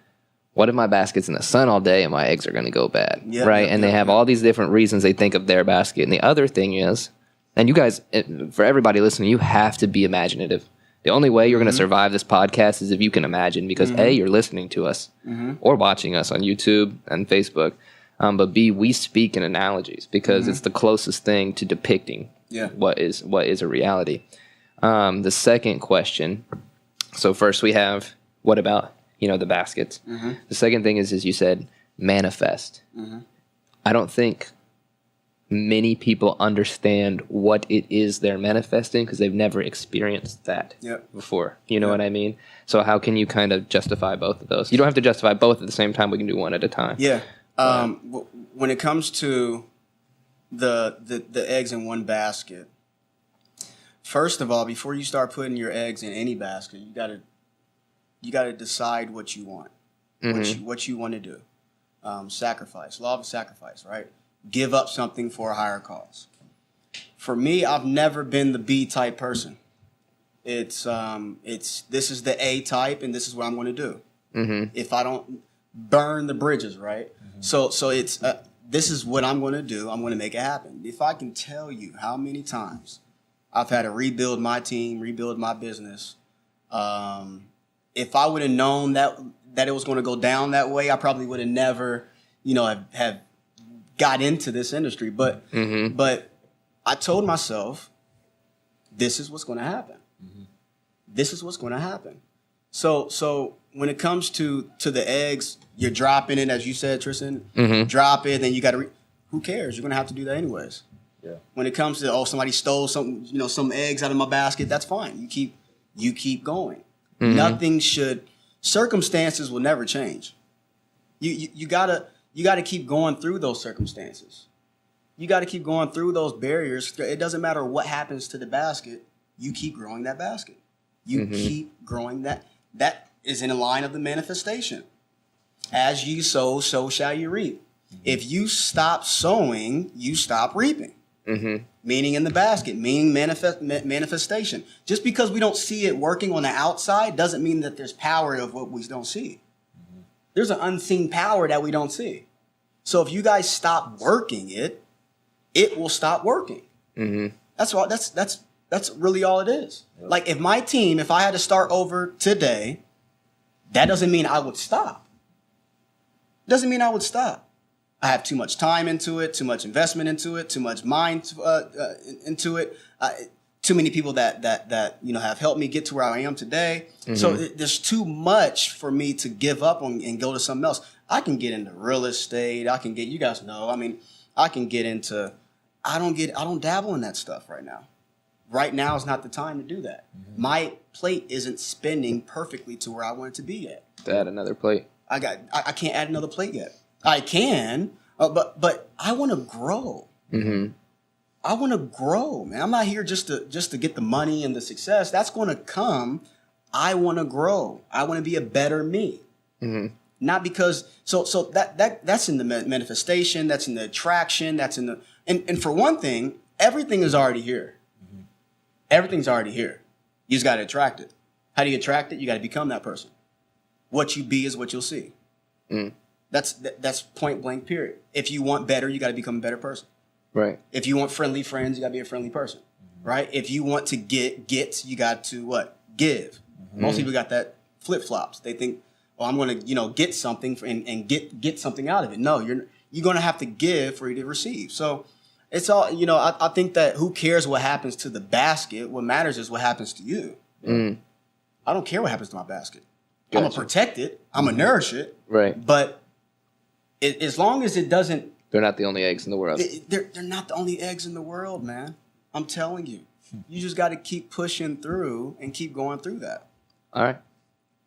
what if my basket's in the sun all day and my eggs are going to go bad? Right? And they have all these different reasons they think of their basket. And the other thing is, and you guys, for everybody listening, you have to be imaginative. The only way you're going to survive this podcast is if you can imagine, because A, you're listening to us or watching us on YouTube and Facebook. But B, we speak in analogies because it's the closest thing to depicting what is a reality. The second question. So first we have, what about, the baskets? The second thing is you said, manifest. I don't think many people understand what it is they're manifesting because they've never experienced that before. You know what I mean? So how can you kind of justify both of those? You don't have to justify both at the same time. We can do one at a time. Yeah. When it comes to the eggs in one basket, first of all, before you start putting your eggs in any basket, you gotta decide what you want, what you want to do. Sacrifice, law of sacrifice, right? Give up something for a higher cause. For me, I've never been the B type person. It's this is the A type, and this is what I'm going to do. If I don't burn the bridges, right? So it's this is what I'm going to do. I'm going to make it happen. If I can tell you how many times I've had to rebuild my team, rebuild my business. If I would have known that it was going to go down that way, I probably would have never, have got into this industry. But I told myself, this is what's going to happen. This is what's going to happen. So when it comes to the eggs, you're dropping it, as you said, Tristan. Drop it, then you got to. Who cares? You're going to have to do that anyways. Yeah. When it comes to somebody stole some eggs out of my basket, that's fine. You keep going. Nothing should. Circumstances will never change. You gotta keep going through those circumstances. You got to keep going through those barriers. It doesn't matter what happens to the basket. You keep growing that basket. You keep growing that. That is in the line of the manifestation. As ye sow, so shall you reap. If you stop sowing, you stop reaping. Meaning in the basket, meaning manifestation. Just because we don't see it working on the outside doesn't mean that there's power of what we don't see. There's an unseen power that we don't see. So if you guys stop working it, it will stop working. Mm-hmm. That's really all it is. Yep. Like if my team, if I had to start over today, that doesn't mean I would stop. Doesn't mean I would stop. I have too much time into it, too much investment into it, too much mind into it. Too many people that have helped me get to where I am today. Mm-hmm. So there's too much for me to give up on and go to something else. I can get into real estate. I can get, you guys know, I mean, I can get into, I don't dabble in that stuff right now. Right now is not the time to do that. Mm-hmm. My plate isn't spinning perfectly to where I want it to be at. To add another plate. I can't add another plate yet. I can, but I want to grow. Mm-hmm. I want to grow, man. I'm not here just to get the money and the success. That's going to come. I want to grow. I want to be a better me. Mm-hmm. Not because so that's in the manifestation. That's in the attraction. That's in the and for one thing, everything is already here. Mm-hmm. Everything's already here. You just got to attract it. How do you attract it? You got to become that person. What you be is what you'll see. Mm. That's point blank. Period. If you want better, you got to become a better person. Right. If you want friendly friends, you got to be a friendly person, right? If you want to get, you got to what? Give. Mm-hmm. Most people got that flip-flops. They think, well, I'm going to, get something and get something out of it. No, you're going to have to give for you to receive. So it's all, I think that who cares what happens to the basket? What matters is what happens to you. Mm. I don't care what happens to my basket. Gotcha. I'm going to protect it. I'm going to nourish it. Right. But as long as it doesn't, they're not the only eggs in the world. They're not the only eggs in the world, man. I'm telling you. You just got to keep pushing through and keep going through that. All right.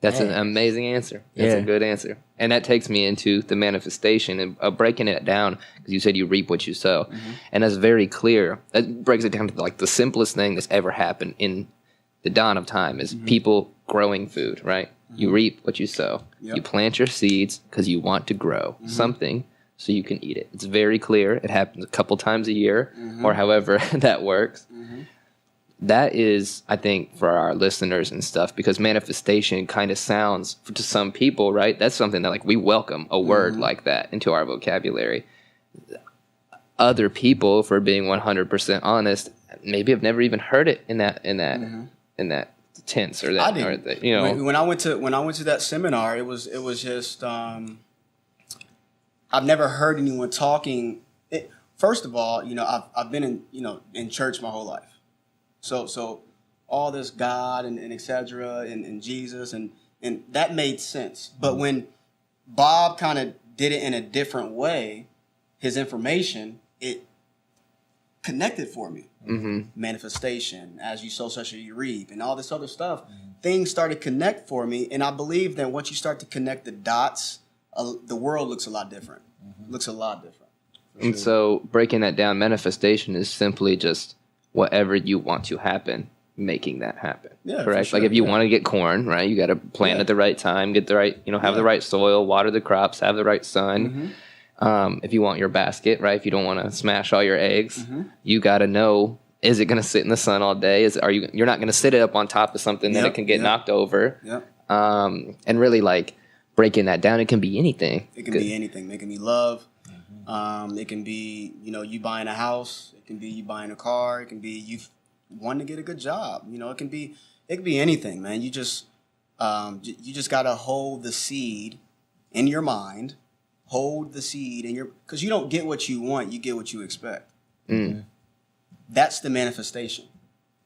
That's an amazing answer. That's a good answer. And that takes me into the manifestation and breaking it down, because you said you reap what you sow. Mm-hmm. And that's very clear. That breaks it down to like the simplest thing that's ever happened in the dawn of time is people growing food, right? Mm-hmm. You reap what you sow. Yep. You plant your seeds because you want to grow something so you can eat it. It's very clear. It happens a couple times a year or however that works. Mm-hmm. That is, I think, for our listeners and stuff, because manifestation kind of sounds, to some people, right? That's something that like we welcome a word like that into our vocabulary. Other people, for being 100% honest, maybe have never even heard it in that tense or that. I didn't. Or that, when I went to that seminar, it was just I've never heard anyone talking. First of all, I've been in church my whole life. So all this God and et cetera and Jesus and that made sense. But when Bob kind of did it in a different way, his information, it connected for me. Mm-hmm. Manifestation, as you sow, such as you reap, and all this other stuff. Mm-hmm. Things started to connect for me. And I believe that once you start to connect the dots, the world looks a lot different. Mm-hmm. Looks a lot different. And so breaking that down, manifestation is simply just whatever you want to happen, making that happen. Yeah, correct. Sure. Like if you want to get corn, right, you got to plant at the right time, get the right, have the right soil, water the crops, have the right sun. Mm-hmm. If you want your basket, right, if you don't want to smash all your eggs, you got to know, is it going to sit in the sun all day? You're not going to sit it up on top of something that it can get knocked over. Yep. And really like breaking that down, it can be anything. It can be anything. It can be love. It can be, you buying a house. It can be you buying a car. It can be you wanting to get a good job. It can be anything, man. You just got to hold the seed in your mind. Hold the seed because you don't get what you want. You get what you expect. Mm. That's the manifestation.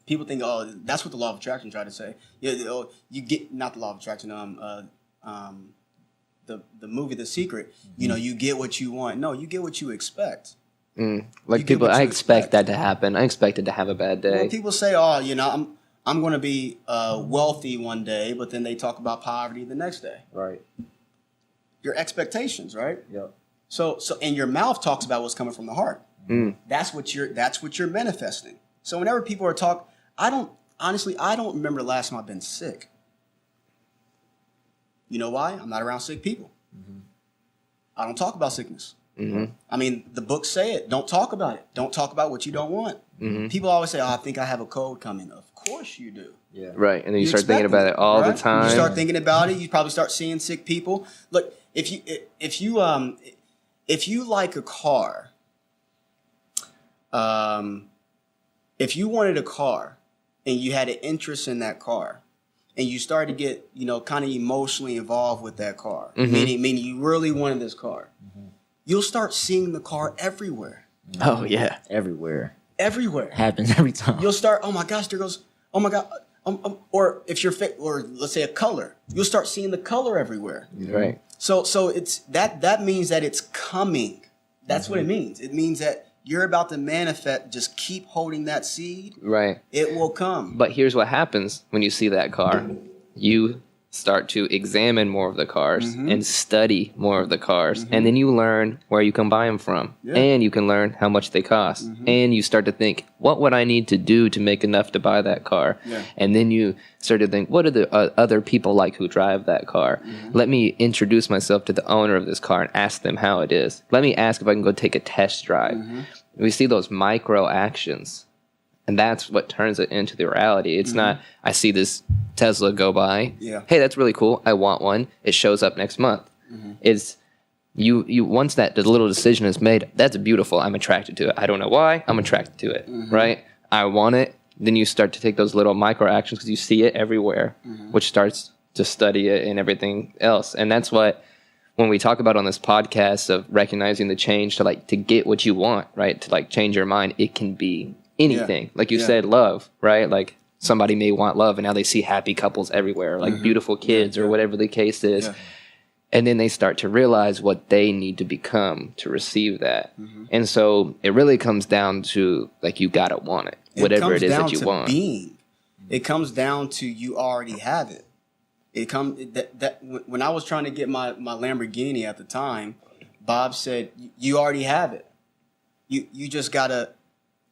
People think, oh, that's what the law of attraction tried to say. Yeah, you get not the law of attraction. The movie The Secret, you get what you want. No, you get what you expect. Like people, I expect that to happen. I expected to have a bad day. Well, people say, oh, I'm going to be wealthy one day, but then they talk about poverty the next day. Right. Your expectations, right? Yep. So and your mouth talks about what's coming from the heart. That's what you're manifesting. So whenever people are I don't remember the last time I've been sick. You know why? I'm not around sick people. Mm-hmm. I don't talk about sickness. I mean, the books say it. Don't talk about it. Don't talk about what you don't want. People always say, I think I have a cold coming. Of course you do. Yeah. Right. And then you start thinking about it all the time. You start thinking about it. You probably start seeing sick people. Look, if you like a car, if you wanted a car and you had an interest in that car, and you start to get, kind of emotionally involved with that car, meaning you really wanted this car, you'll start seeing the car everywhere. Oh, yeah. Everywhere. Happens every time. You'll start, oh my gosh, there goes, oh my God. Or if you're or let's say a color, you'll start seeing the color everywhere. Right. So it's that means that it's coming. That's what it means. It means that you're about to manifest. Just keep holding that seed. Right. It will come. But here's what happens when you see that car. You start to examine more of the cars and study more of the cars. And then you learn where you can buy them from. Yeah. And you can learn how much they cost. And you start to think, what would I need to do to make enough to buy that car? Yeah. And then you start to think, what are the other people like who drive that car? Let me introduce myself to the owner of this car and ask them how it is. Let me ask if I can go take a test drive. We see those micro actions. And that's what turns it into the reality. It's not, I see this Tesla go by. Yeah. Hey, that's really cool. I want one. It shows up next month. It's you once that the little decision is made, that's beautiful. I'm attracted to it. I don't know why. I'm attracted to it. Right? I want it. Then you start to take those little micro actions because you see it everywhere, which starts to study it and everything else. And that's what, when we talk about on this podcast of recognizing the change to get what you want, right? To change your mind, it can be anything. Like you said, love, right? Like somebody may want love and now they see happy couples everywhere, beautiful kids or whatever the case is. And then they start to realize what they need to become to receive that. And so it really comes down to you got to want it, whatever it is that you want. It comes down to you already have it. When I was trying to get my Lamborghini at the time, Bob said, you already have it. You just got to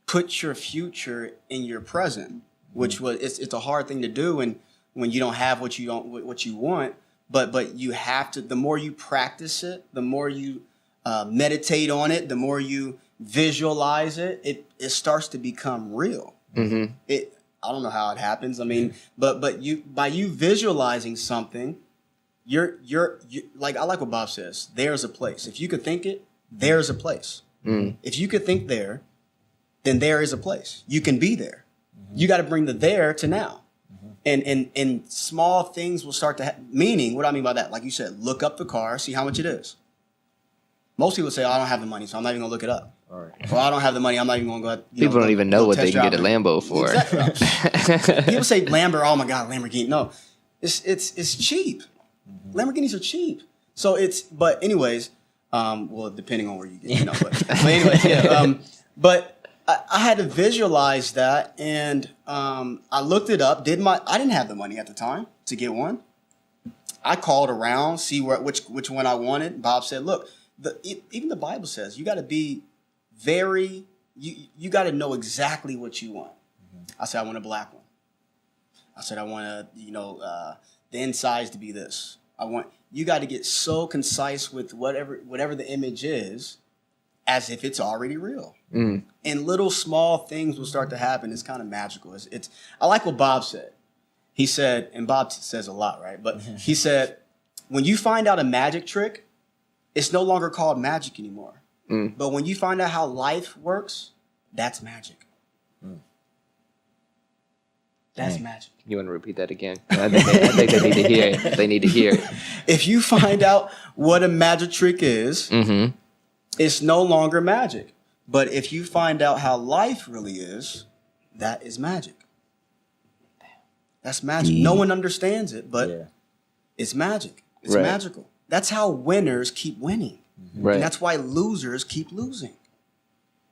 put your future in your present, which it's a hard thing to do when you don't have what you want, but you have to. The more you practice it, the more you meditate on it, the more you visualize it, it starts to become real. I don't know how it happens. I mean, but you by you visualizing something, you're like, I like what Bob says. There's a place. If you could think it, there's a place. If you could think there, then there is a place. You can be there. You got to bring the there to now. And small things will start to meaning, what do I mean by that? Like you said, look up the car, see how much it is. Most people say, I don't have the money, so I'm not even going to look it up. All right. Or I don't have the money, I'm not even going to go. People don't even know what they can get a Lambo for. Exactly. People say Lambo, oh my God, Lamborghini. No, it's cheap. Lamborghinis are cheap. So but anyways, well, depending on where you get, but anyways, yeah. But I had to visualize that, and I looked it up. I didn't have the money at the time to get one. I called around, see which one I wanted. Bob said, "Look, even the Bible says you got to be you got to know exactly what you want." I said, "I want a black one." I said, "I want the insides to be this." You got to get so concise with whatever the image is, as if it's already real. And little small things will start to happen. It's kind of magical. I like what Bob said. He said, and Bob says a lot, right? But he said, when you find out a magic trick, it's no longer called magic anymore. But when you find out how life works, that's magic. That's magic. You want to repeat that again? I think they need to hear it. They need to hear it. If you find out what a magic trick is, it's no longer magic. But if you find out how life really is, that is magic. That's magic. No one understands it, but it's magic. It's magical. That's how winners keep winning. Right. And that's why losers keep losing.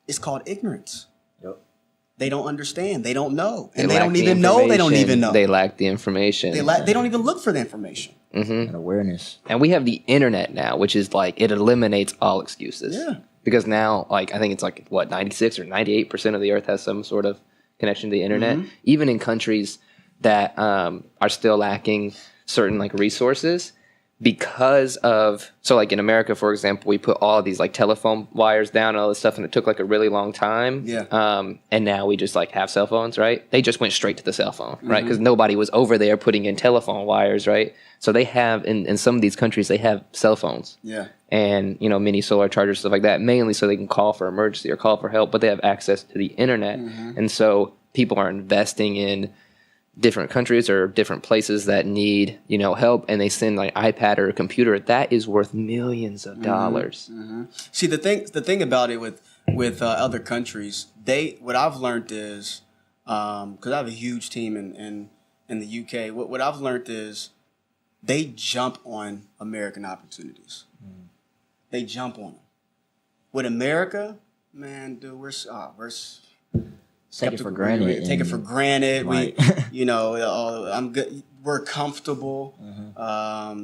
It's called ignorance. Yep. They don't understand. They don't know. And they don't even know they don't even know. They lack the information. They don't even look for the information. And awareness. And we have the internet now, which is it eliminates all excuses. Yeah. Because now, I think it's 96 or 98% of the earth has some sort of connection to the internet. Even in countries that are still lacking certain resources, because of, so like in America, for example, we put all these like telephone wires down and all this stuff, and it took like a really long time. Yeah. And now we just like have cell phones, right? They just went straight to the cell phone, right? Because nobody was over there putting in telephone wires, right? So they have, in some of these countries, they have cell phones. Yeah. And, mini solar chargers, stuff like that, mainly so they can call for emergency or call for help, but they have access to the internet. And so people are investing in different countries or different places that need, help, and they send like iPad or a computer. That is worth millions of dollars. See, the thing about it with other countries, what I've learned is, because I have a huge team in the UK, what I've learned is they jump on American opportunities. They jump on them. With America, man, dude, we're Take it for granted. Take it for granted. Right. I'm good. We're comfortable. I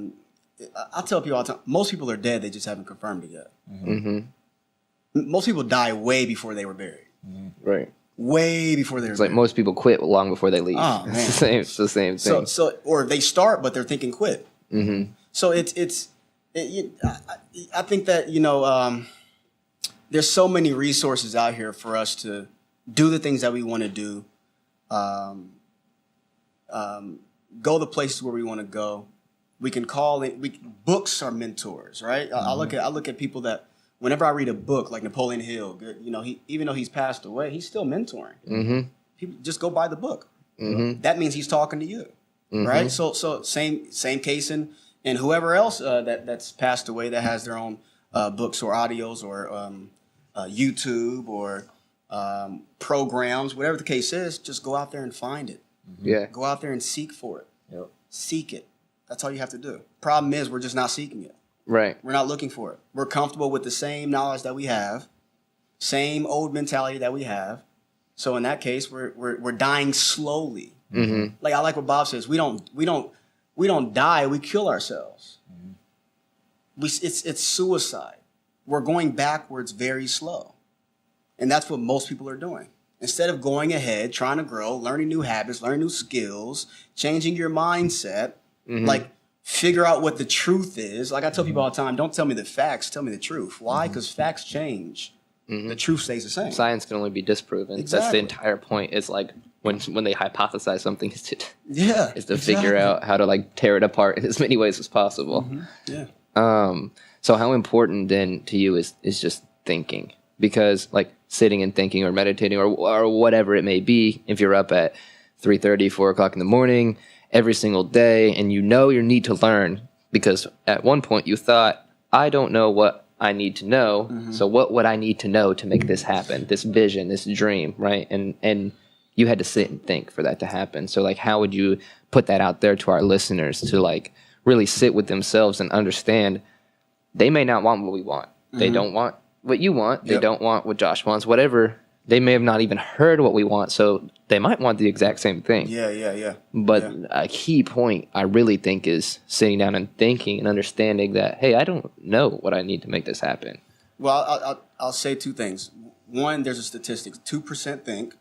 tell people all the time, most people are dead. They just haven't confirmed it yet. Most people die way before they were buried. Right. Way before they were It's like buried. most people quit long before they leave. Oh, man. It's the same thing. So or they start, but they're thinking quit. So I think that, there's so many resources out here for us to do the things that we want to do, go the places where we want to go. We can call it. Books are mentors, right? I look at people that whenever I read a book like Napoleon Hill, even though he's passed away, he's still mentoring. People just go buy the book. That means he's talking to you, right? So same case in whoever else that's passed away that has their own books or audios or YouTube or programs, whatever the case is, just go out there and find it. Yeah. Go out there and seek for it. Yep. Seek it. That's all you have to do. Problem is, we're just not seeking it. Right. We're not looking for it. We're comfortable with the same knowledge that we have, same old mentality that we have. So in that case, we're dying slowly. Like I like what Bob says. We don't die. We kill ourselves. It's suicide. We're going backwards very slow. And that's what most people are doing. Instead of going ahead, trying to grow, learning new habits, learning new skills, changing your mindset, like figure out what the truth is. Like I tell people all the time, don't tell me the facts, tell me the truth. Why? Because facts change. The truth stays the same. Science can only be disproven. Exactly. That's the entire point. It's like when they hypothesize something is to Exactly. figure out how to like tear it apart in as many ways as possible. Yeah. So how important then to you is just thinking? Because like sitting and thinking or meditating or whatever it may be, if you're up at 3:30, 4 o'clock in the morning every single day and you need to learn, because at one point you thought, I don't know what I need to know. So what would I need to know to make this happen? This vision, this dream, right? And you had to sit and think for that to happen. So like, how would you put that out there to our listeners to like really sit with themselves and understand they may not want what we want. They don't want what you want. They don't want what Josh wants, whatever. They may have not even heard what we want. So they might want the exact same thing. Yeah. But a key point I really think is sitting down and thinking and understanding that, hey, I don't know what I need to make this happen. Well, I'll say two things. One, there's a statistic. 2% think,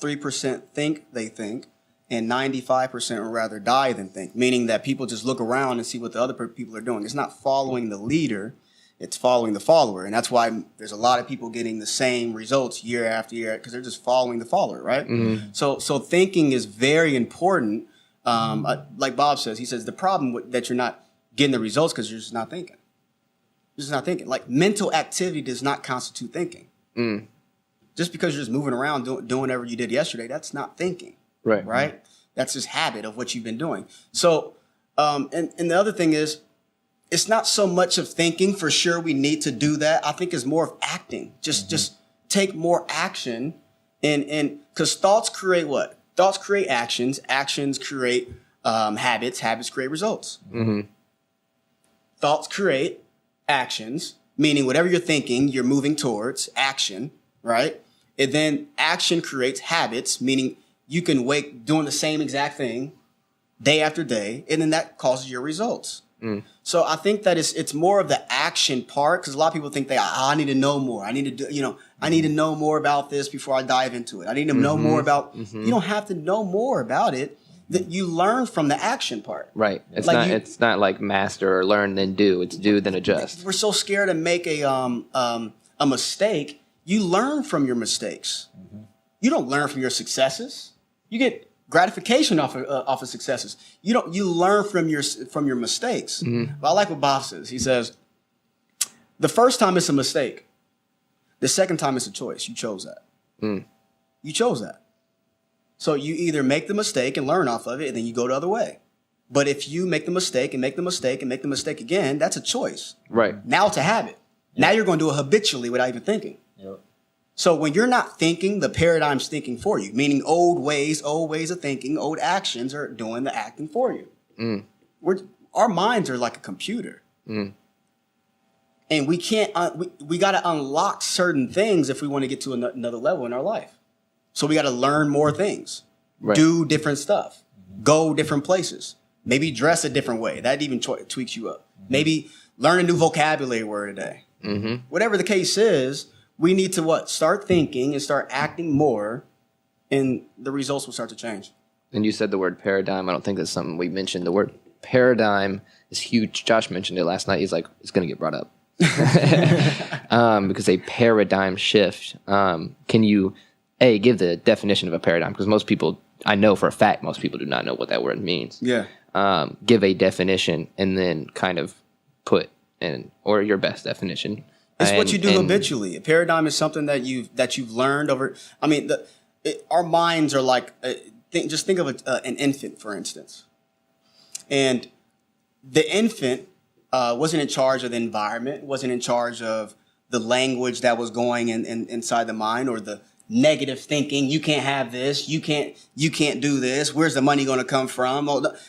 3% think they think, and 95% would rather die than think, meaning that people just look around and see what the other people are doing. It's not following the leader, it's following the follower. And that's why there's a lot of people getting the same results year after year, because they're just following the follower, right? So thinking is very important. Like Bob says, he says the problem that you're not getting the results because you're just not thinking. You're just not thinking. Like mental activity does not constitute thinking. Just because you're just moving around doing whatever you did yesterday, that's not thinking. Right? That's just habit of what you've been doing. So, and the other thing is, it's not so much of thinking. For sure, we need to do that. I think it's more of acting. Just take more action, and because thoughts create what? Thoughts create actions. Actions create habits. Habits create results. Thoughts create actions, meaning whatever you're thinking, you're moving towards action, right? And then action creates habits, meaning you can wake doing the same exact thing day after day, and then that causes your results. So I think that it's more of the action part, because a lot of people think I need to know more. I need to do, I need to know more about this before I dive into it. I need to know more about. You don't have to know more about it. That you learn from the action part. Right. It's not like master or learn then do. It's do then adjust. We're so scared to make a mistake. You learn from your mistakes. Mm-hmm. You don't learn from your successes. You get gratification off of successes. You learn from your mistakes. Mm-hmm. But I like what Bob says. He says, the first time it's a mistake. The second time it's a choice. You chose that. Mm. You chose that. So you either make the mistake and learn off of it, and then you go the other way. But if you make the mistake and make the mistake and make the mistake again, that's a choice. Right. Now it's a habit. Yep. Now you're going to do it habitually without even thinking. Yep. So when you're not thinking, the paradigm's thinking for you, meaning old ways of thinking, old actions are doing the acting for you. Mm. Our minds are like a computer. Mm. And we can't, we got to unlock certain things if we want to get to another level in our life. So we got to learn more things, do different stuff, go different places, maybe dress a different way. That even tweaks you up. Mm-hmm. Maybe learn a new vocabulary word a day. Mm-hmm. Whatever the case is, we need to start thinking and start acting more, and the results will start to change. And you said the word paradigm. I don't think that's something we mentioned. The word paradigm is huge. Josh mentioned it last night. He's like, it's going to get brought up. Because a paradigm shift. Can you... give the definition of a paradigm, because most people, I know for a fact, most people do not know what that word means. Yeah. Give a definition and then kind of put in, or your best definition. It's what you do habitually. A paradigm is something that you've learned over. I mean, our minds are like, just think of an infant, for instance. And the infant wasn't in charge of the environment, wasn't in charge of the language that was going inside the mind, or the negative thinking. You can't have this. You can't do this. Where's the money going to come from?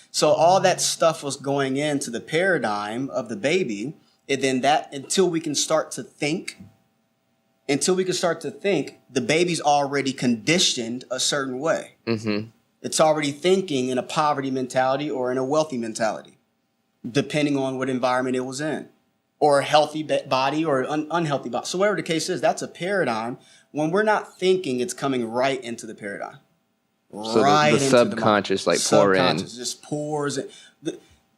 So all that stuff was going into the paradigm of the baby. And then until we can start to think, the baby's already conditioned a certain way. Mm-hmm. It's already thinking in a poverty mentality or in a wealthy mentality, depending on what environment it was in, or a healthy body or an unhealthy body. So whatever the case is, that's a paradigm. When we're not thinking, it's coming right into the paradigm. So the subconscious pour in. Just pours in.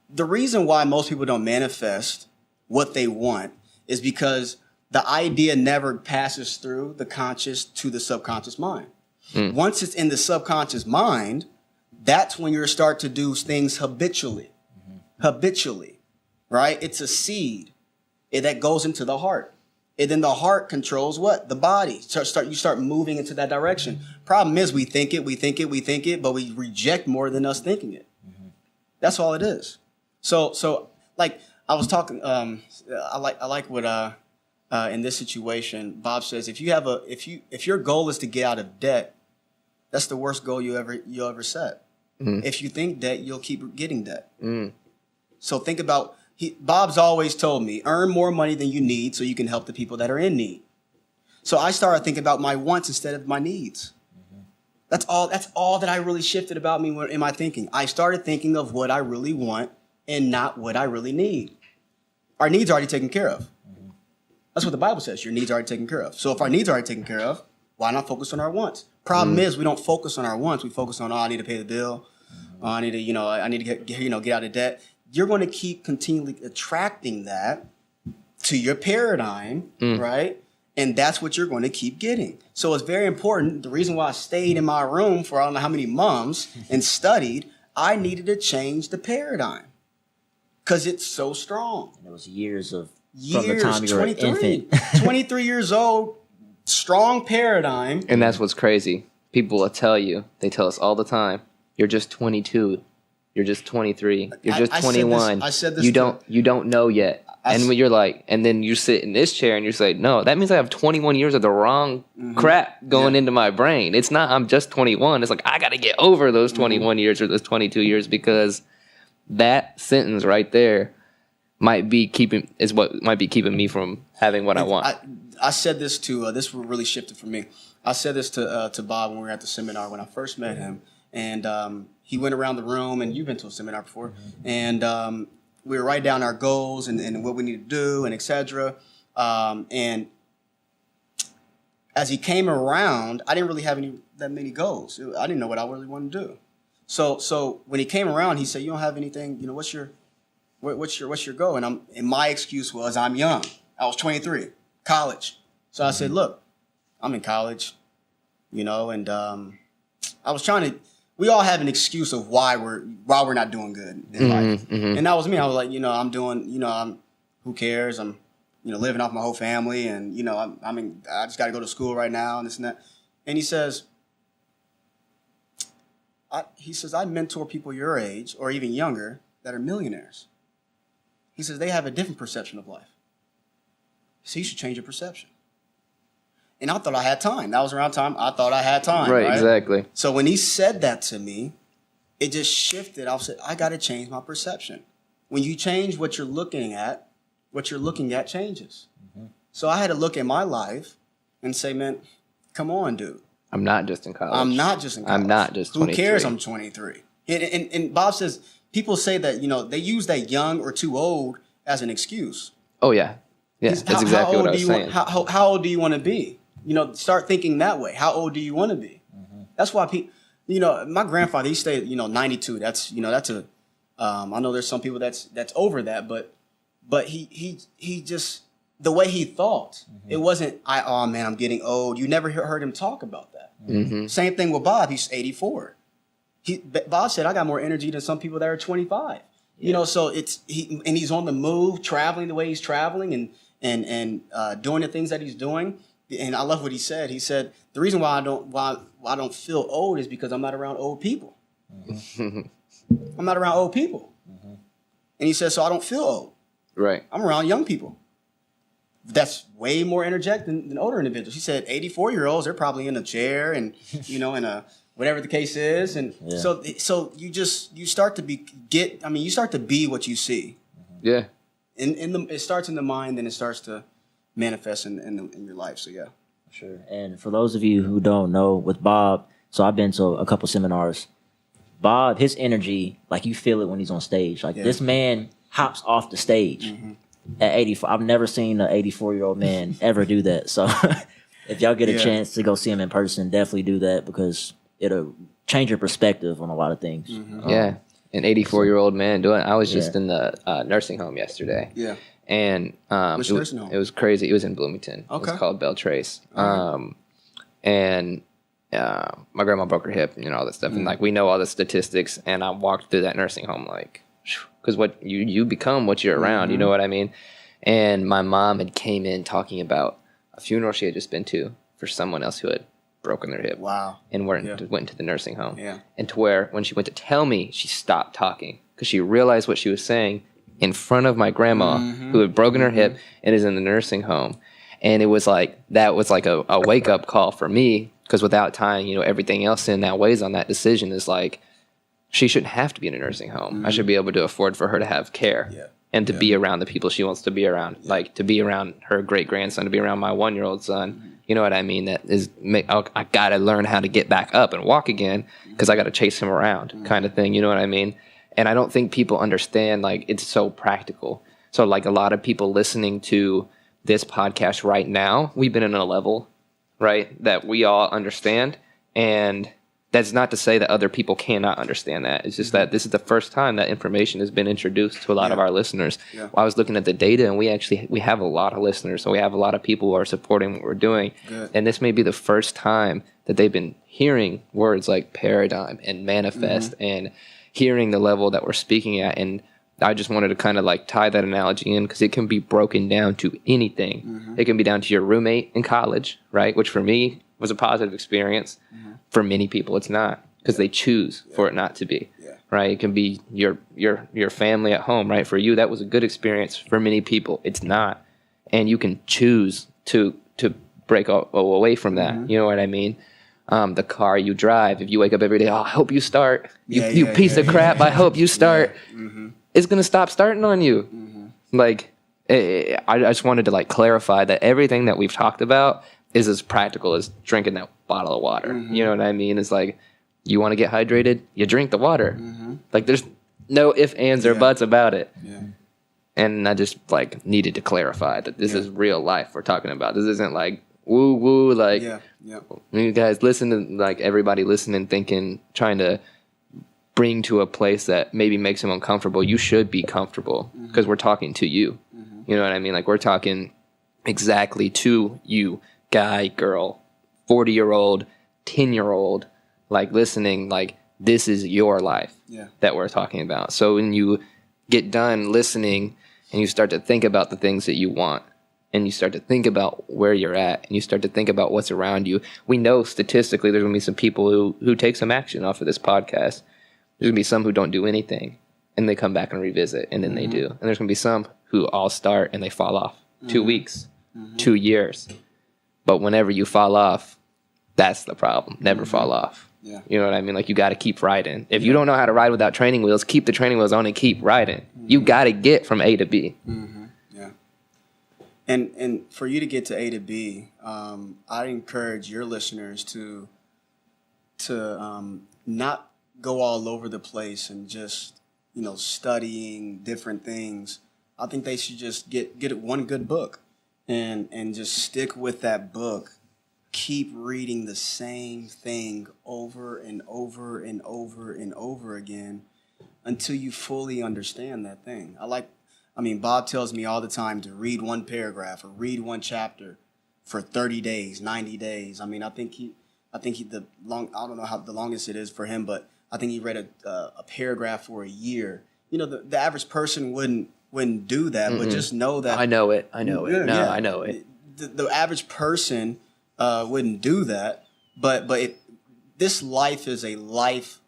The reason why most people don't manifest what they want is because the idea never passes through the conscious to the subconscious mind. Mm. Once it's in the subconscious mind, that's when you start to do things habitually. Mm-hmm. Habitually, right? It's a seed that goes into the heart. And then the heart controls what? The body. You start moving into that direction. Problem is, we think it, but we reject more than us thinking it. Mm-hmm. That's all it is. So like I was talking, I like what in this situation, Bob says, if your goal is to get out of debt, that's the worst goal you'll ever set. Mm-hmm. If you think debt, you'll keep getting debt. Mm. So think about. Bob's always told me, earn more money than you need so you can help the people that are in need. So I started thinking about my wants instead of my needs. Mm-hmm. That's all that I really shifted about me in my thinking. I started thinking of what I really want and not what I really need. Our needs are already taken care of. Mm-hmm. That's what the Bible says. Your needs are already taken care of. So if our needs are already taken care of, why not focus on our wants? Problem is, we don't focus on our wants. We focus on, I need to pay the bill. Mm-hmm. I need to get out of debt. You're going to keep continually attracting that to your paradigm, right? And that's what you're going to keep getting. So it's very important. The reason why I stayed in my room for I don't know how many months and studied, I needed to change the paradigm because it's so strong. And it was years from the time you were an infant. 23 years old, strong paradigm. And that's what's crazy. People will tell us all the time, you're just 22. You're just 23. You're just 21. I said this. You don't know yet. And when you're like, and then you sit in this chair and you say, no, that means I have 21 years of the wrong crap going into my brain. It's not, I'm just 21. It's like, I got to get over those 21 years or those 22 years, because that sentence right there might be keeping me from having what I want. I said this to, this really shifted for me. I said this to Bob when we were at the seminar when I first met him. And he went around the room, and you've been to a seminar before, and we were writing down our goals and what we need to do and et cetera. And as he came around, I didn't really have that many goals. I didn't know what I really wanted to do. So when he came around, he said, "You don't have anything. What's your goal?" And my excuse was, I'm young. I was 23, college. So I said, "Look, I'm in college, and I was trying to. We all have an excuse of why we're not doing good in life, and that was me. I was like, I'm doing, who cares? I'm, living off my whole family, and I just got to go to school right now, and this and that." And he says, I mentor people your age or even younger that are millionaires. He says they have a different perception of life. So you should change your perception. And I thought I had time. That was around time I thought I had time. Right, exactly. So when he said that to me, it just shifted. I said, I got to change my perception. When you change what you're looking at changes. Mm-hmm. So I had to look at my life and say, man, come on, dude. I'm not just in college. I'm not just 23. Who cares? I'm 23. And Bob says, people say that, they use that young or too old as an excuse. Oh, yeah. Yeah, that's exactly what I was saying. How old do you want to be? Start thinking that way. How old do you want to be? Mm-hmm. That's why people, my grandfather, he stayed, 92. That's, that's a, I know there's some people that's over that, but he just, the way he thought, it wasn't, oh man, I'm getting old. You never heard him talk about that. Mm-hmm. Same thing with Bob. He's 84. Bob said, I got more energy than some people that are 25. Yeah. So he's on the move, traveling the way he's traveling and doing the things that he's doing. And I love what he said. He said, the reason why I don't feel old is because I'm not around old people. Mm-hmm. I'm not around old people. Mm-hmm. And he said, so I don't feel old. Right. I'm around young people. That's way more energetic than older individuals. He said 84-year-olds, they're probably in a chair and, in a whatever the case is. And so you start to be what you see. Yeah. It starts in the mind, then it starts to manifest in your life. So, yeah. Sure. And for those of you who don't know, with Bob, so I've been to a couple seminars. Bob, his energy, like you feel it when he's on stage. Like this man hops off the stage. Mm-hmm. At 84, I've never seen an 84-year-old man ever do that. So if y'all get a chance to go see him in person, definitely do that because it'll change your perspective on a lot of things. Mm-hmm. An 84-year-old man doing. I was just in the nursing home yesterday. Yeah, and which nursing home? It was crazy. It was in Bloomington. Okay, it was called Beltrace. And my grandma broke her hip, all that stuff, and like we know all the statistics. And I walked through that nursing home like. Because what you become what you're around, you know what I mean? And my mom had came in talking about a funeral she had just been to for someone else who had broken their hip. Wow. And went into the nursing home. Yeah. And to where when she went to tell me, she stopped talking because she realized what she was saying in front of my grandma who had broken her hip and is in the nursing home. And it was like, that was like a wake-up call for me because without tying, everything else in that weighs on that decision is like, she shouldn't have to be in a nursing home. Mm-hmm. I should be able to afford for her to have care and to be around the people she wants to be around, like to be around her great-grandson, to be around my 1-year-old son. Mm-hmm. You know what I mean? That is, I got to learn how to get back up and walk again because I got to chase him around kind of thing. You know what I mean? And I don't think people understand, like, it's so practical. So, like, a lot of people listening to this podcast right now, we've been in a level, right, that we all understand. And that's not to say that other people cannot understand that. It's just that this is the first time that information has been introduced to a lot of our listeners. Yeah. Well, I was looking at the data, and we have a lot of listeners. So we have a lot of people who are supporting what we're doing. Good. And this may be the first time that they've been hearing words like paradigm and manifest and hearing the level that we're speaking at. And I just wanted to kind of like tie that analogy in because it can be broken down to anything. Mm-hmm. It can be down to your roommate in college, right? Which for me was a positive experience. Mm-hmm. For many people, it's not because they choose for it not to be, right? It can be your family at home, right? For you, that was a good experience. For many people, it's not, and you can choose to break away from that. Mm-hmm. You know what I mean? The car you drive, if you wake up every day, I hope you start. You piece of crap. I hope you start. Yeah. Mm-hmm. It's gonna stop starting on you. Mm-hmm. Like I just wanted to like clarify that everything that we've talked about is as practical as drinking that bottle of water. Mm-hmm. You know what I mean? It's like, you want to get hydrated, you drink the water. Mm-hmm. Like, there's no ifs, ands, or buts about it. Yeah. And I just, like, needed to clarify that this is real life we're talking about. This isn't, like, woo-woo, like, you guys listen to, like, everybody listening, thinking, trying to bring to a place that maybe makes them uncomfortable, you should be comfortable because we're talking to you. You know what I mean? Like, we're talking exactly to you, guy, girl, 40-year-old, 10-year-old, like, listening, like, this is your life that we're talking about. So when you get done listening and you start to think about the things that you want, and you start to think about where you're at, and you start to think about what's around you, we know statistically there's going to be some people who take some action off of this podcast. There's going to be some who don't do anything, and they come back and revisit, and then they do. And there's going to be some who all start and they fall off. 2 weeks, 2 years. But whenever you fall off, that's the problem. Never fall off. Yeah. You know what I mean? Like, you got to keep riding. If you don't know how to ride without training wheels, keep the training wheels on and keep riding. You got to get from A to B. Yeah. And for you to get to A to B, I encourage your listeners to not go all over the place and just, studying different things. I think they should just get one good book and just stick with that book. Keep reading the same thing over and over and over and over again until you fully understand that thing. Bob tells me all the time to read one paragraph or read one chapter for 30 days, 90 days. I don't know how the longest it is for him, but I think he read a paragraph for a year. The average person wouldn't do that, but just know that. I know it. I know it. The average person wouldn't do that, but this life is a life.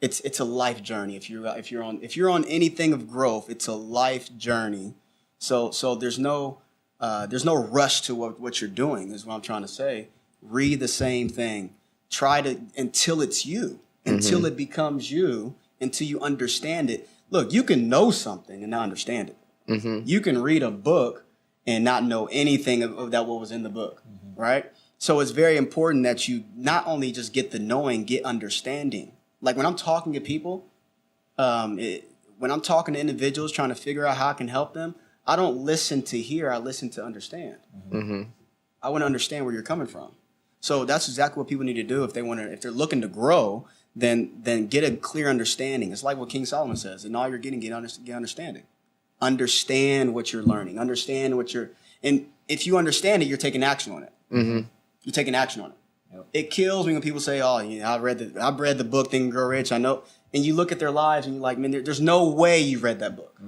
It's a life journey. If you're on anything of growth, it's a life journey. So there's no rush to what you're doing. Is what I'm trying to say. Read the same thing. Try to until it's you, until it becomes you, until you understand it. Look, you can know something and not understand it. You can read a book and not know anything of that what was in the book, right? So it's very important that you not only just get the knowing, get understanding. Like when I'm talking to people, when I'm talking to individuals trying to figure out how I can help them, I don't listen to hear, I listen to understand. I want to understand where you're coming from. So that's exactly what people need to do if they're looking to grow. Then get a clear understanding. It's like what King Solomon says, and all you're getting, get understanding. Understand what you're learning. And if you understand it, you're taking action on it. You're taking action on it. Yep. It kills me when people say, "Oh, I read the book, Think and Grow Rich." I know, and you look at their lives and you're like, "Man, there's no way you've read that book."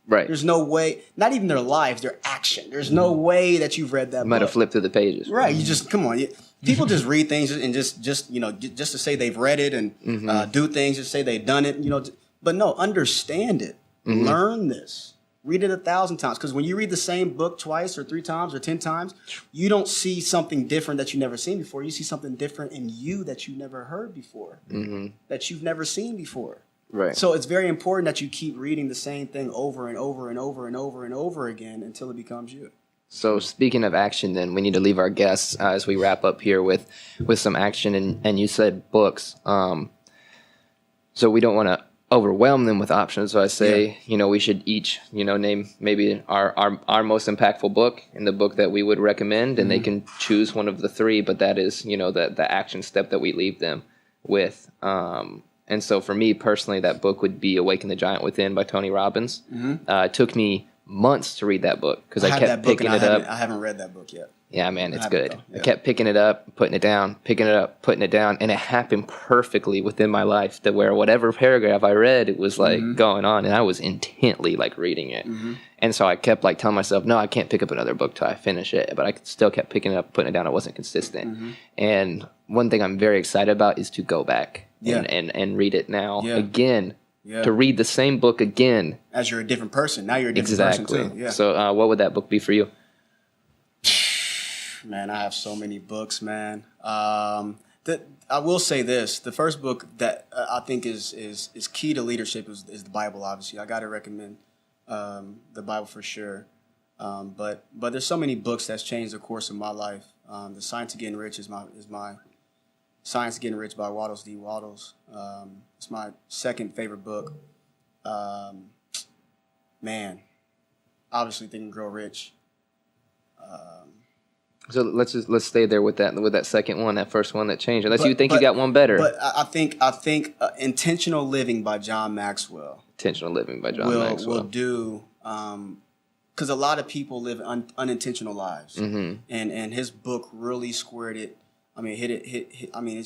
Right. There's no way. Not even their lives, their action. There's no way that you've read that book. You might have flipped through the pages. Right. You just come on. People just read things and just to say they've read it and do things just say they've done it. But no, understand it. Learn this. Read it 1,000 times, because when you read the same book twice or 3 times or 10 times, you don't see something different that you've never seen before. You see something different in you that you never heard before, that you've never seen before. Right. So it's very important that you keep reading the same thing over and over and over and over and over again until it becomes you. So speaking of action, then we need to leave our guests as we wrap up here with some action. And you said books. So we don't want to overwhelm them with options. So I say, we should each, name maybe our most impactful book and the book that we would recommend, and they can choose one of the 3. But that is, the action step that we leave them with. And so for me personally, that book would be Awaken the Giant Within by Tony Robbins. It took me months to read that book because I kept picking it up. I haven't read that book yet. Yeah, man, it's good. I kept picking it up, putting it down, picking it up, putting it down, and it happened perfectly within my life to where whatever paragraph I read, it was like going on, and I was intently like reading it. And so I kept like telling myself, no, I can't pick up another book till I finish it, but I still kept picking it up, putting it down. I wasn't consistent. And one thing I'm very excited about is to go back and read it now again. To read the same book again. As you're a different person. Now you're a different person too. Yeah. So what would that book be for you? Man, I have so many books, man. I will say this. The first book that I think is key to leadership is the Bible, obviously. I got to recommend the Bible for sure. But there's so many books that's changed the course of my life. The Science of Getting Rich is my Science of Getting Rich by Waddles D. Waddles. It's my second favorite book. Man, obviously Think and Grow Rich. So let's stay there with that second one, that first one that changed. Unless you think you got one better. But I think Intentional Living by John Maxwell. Intentional Living by John Maxwell will do, because a lot of people live unintentional lives, and his book really squared it. I mean, hit. I mean,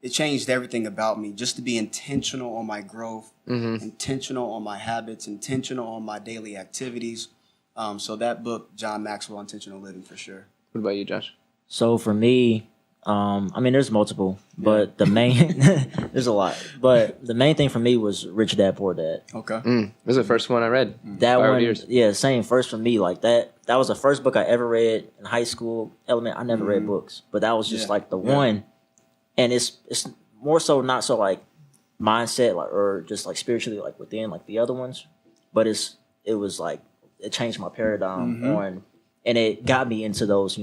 it changed everything about me. Just to be intentional on my growth, intentional on my habits, intentional on my daily activities. So that book, John Maxwell, Intentional Living, for sure. What about you, Josh? So for me, I mean, there's multiple, but the main there's a lot. But the main thing for me was Rich Dad Poor Dad. Okay, this is the first one I read. That one, yeah, same. First for me, like that was the first book I ever read in high school. I never read books, but that was just like the one. And it's more so not so like mindset like or just like spiritually like within like the other ones, but it was like it changed my paradigm on. And it got me into those,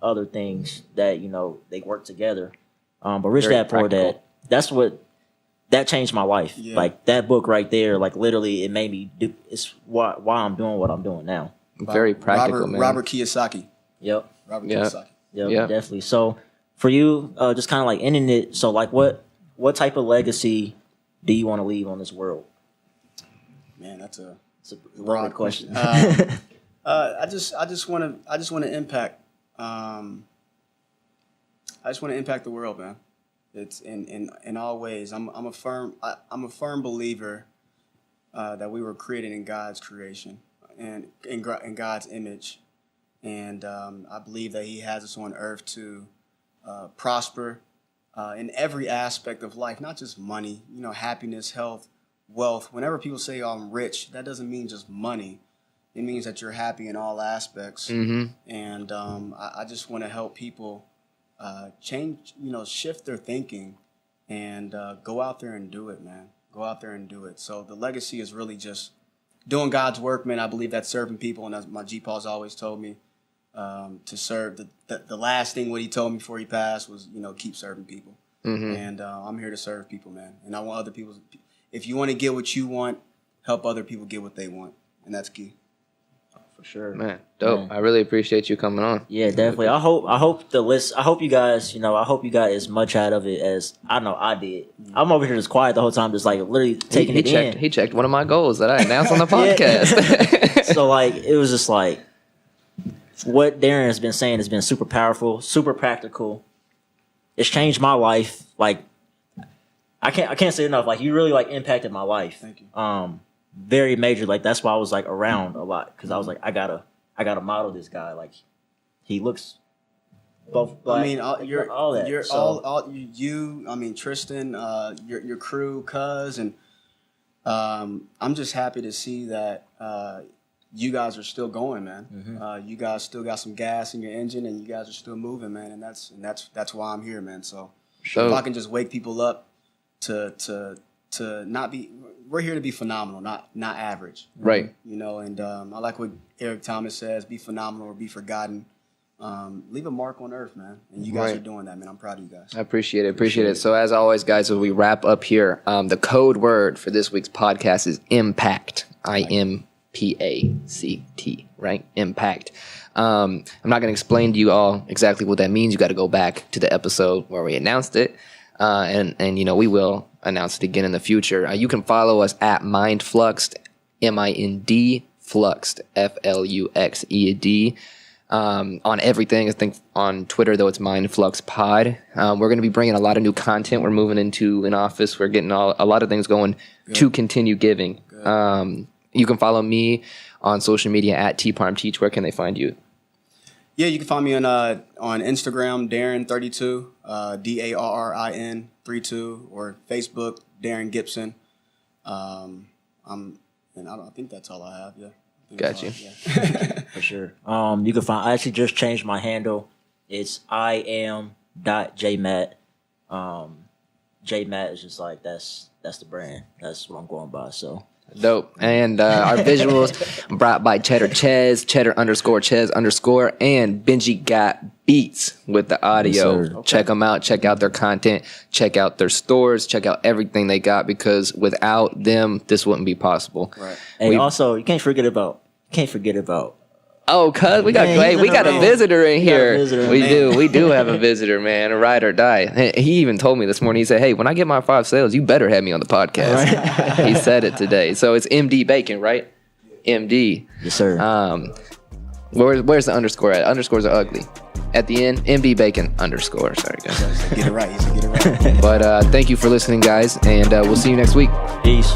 other things that, they work together. But Rich Dad Poor Dad, that changed my life. Yeah. Like that book right there, like literally it made me do, it's why I'm doing what I'm doing now. Very practical, man. Robert Kiyosaki. Yep. Kiyosaki. Yep, definitely. So for you, just kind of like ending it. So like what type of legacy do you want to leave on this world? Man, that's a broad question. I just want to impact. I just want to impact the world, man. It's in all ways. I'm a firm believer that we were created in God's creation and in God's image, and I believe that He has us on earth to prosper in every aspect of life, not just money. Happiness, health, wealth. Whenever people say, "Oh, I'm rich," that doesn't mean just money. It means that you're happy in all aspects. And I just want to help people change, shift their thinking and go out there and do it, man. Go out there and do it. So the legacy is really just doing God's work, man. I believe that's serving people. And as my G-Paw's always told me to serve. The last thing what he told me before he passed was, keep serving people. And I'm here to serve people, man. And I want other people. If you want to get what you want, help other people get what they want. And that's key. For sure, man. Dope. Man. I really appreciate you coming on. Yeah, definitely. I hope the list. I hope you guys. I hope you got as much out of it as I know I did. I'm over here just quiet the whole time, just like literally taking it in. He checked one of my goals that I announced on the podcast. So like it was just like what Darren has been saying has been super powerful, super practical. It's changed my life. Like I can't say enough. Like you really like impacted my life. Thank you. Very major. Like that's why I was like around a lot because I was like I gotta model this guy. Like he looks both black. I mean, you're all that. You're so. all you. I mean, Tristan, your crew, Cuz, and I'm just happy to see that you guys are still going, man. You guys still got some gas in your engine, and you guys are still moving, man. And that's why I'm here, man. So if I can just wake people up to not be. We're here to be phenomenal, not average. Right. And I like what Eric Thomas says, be phenomenal or be forgotten. Leave a mark on earth, man. And you guys are doing that, man. I'm proud of you guys. I appreciate it. So as always, guys, as we wrap up here, the code word for this week's podcast is impact. IMPACT, right? Impact. I'm not going to explain to you all exactly what that means. You got to go back to the episode where we announced it. And we will announce it again in the future. You can follow us at MindFluxed, MIND Fluxed, FLUXED, on everything. I think on Twitter, though, it's MindFlux Pod. We're going to be bringing a lot of new content. We're moving into an office. We're getting a lot of things going to continue giving. You can follow me on social media at TParmTeach. Where can they find you? Yeah, you can find me on Instagram, Darrin32, DARRIN 32, or Facebook, Darrin Gibson. I think that's all I have. Yeah. Got you. For sure. You can find. I actually just changed my handle. It's IAM.JMatt. JMatt is just like that's the brand. That's what I'm going by. So. Dope. And our visuals brought by Cheddar Ches, Cheddar_Ches_, and Benji Got Beats with the audio. Yes, check them out. Check out their content. Check out their stores. Check out everything they got because without them, this wouldn't be possible. Right. And also, you can't forget about Oh, cuz we got a visitor in here. We do have a visitor, man. A ride or die. He even told me this morning. He said, "Hey, when I get my 5 sales, you better have me on the podcast." Right. He said it today. So it's MD Bacon, right? MD. Yes, sir. Where's the underscore at? Underscores are ugly. At the end, MD Bacon _ Sorry, guys. Get it right. He said get it right. But thank you for listening, guys, and we'll see you next week. Peace.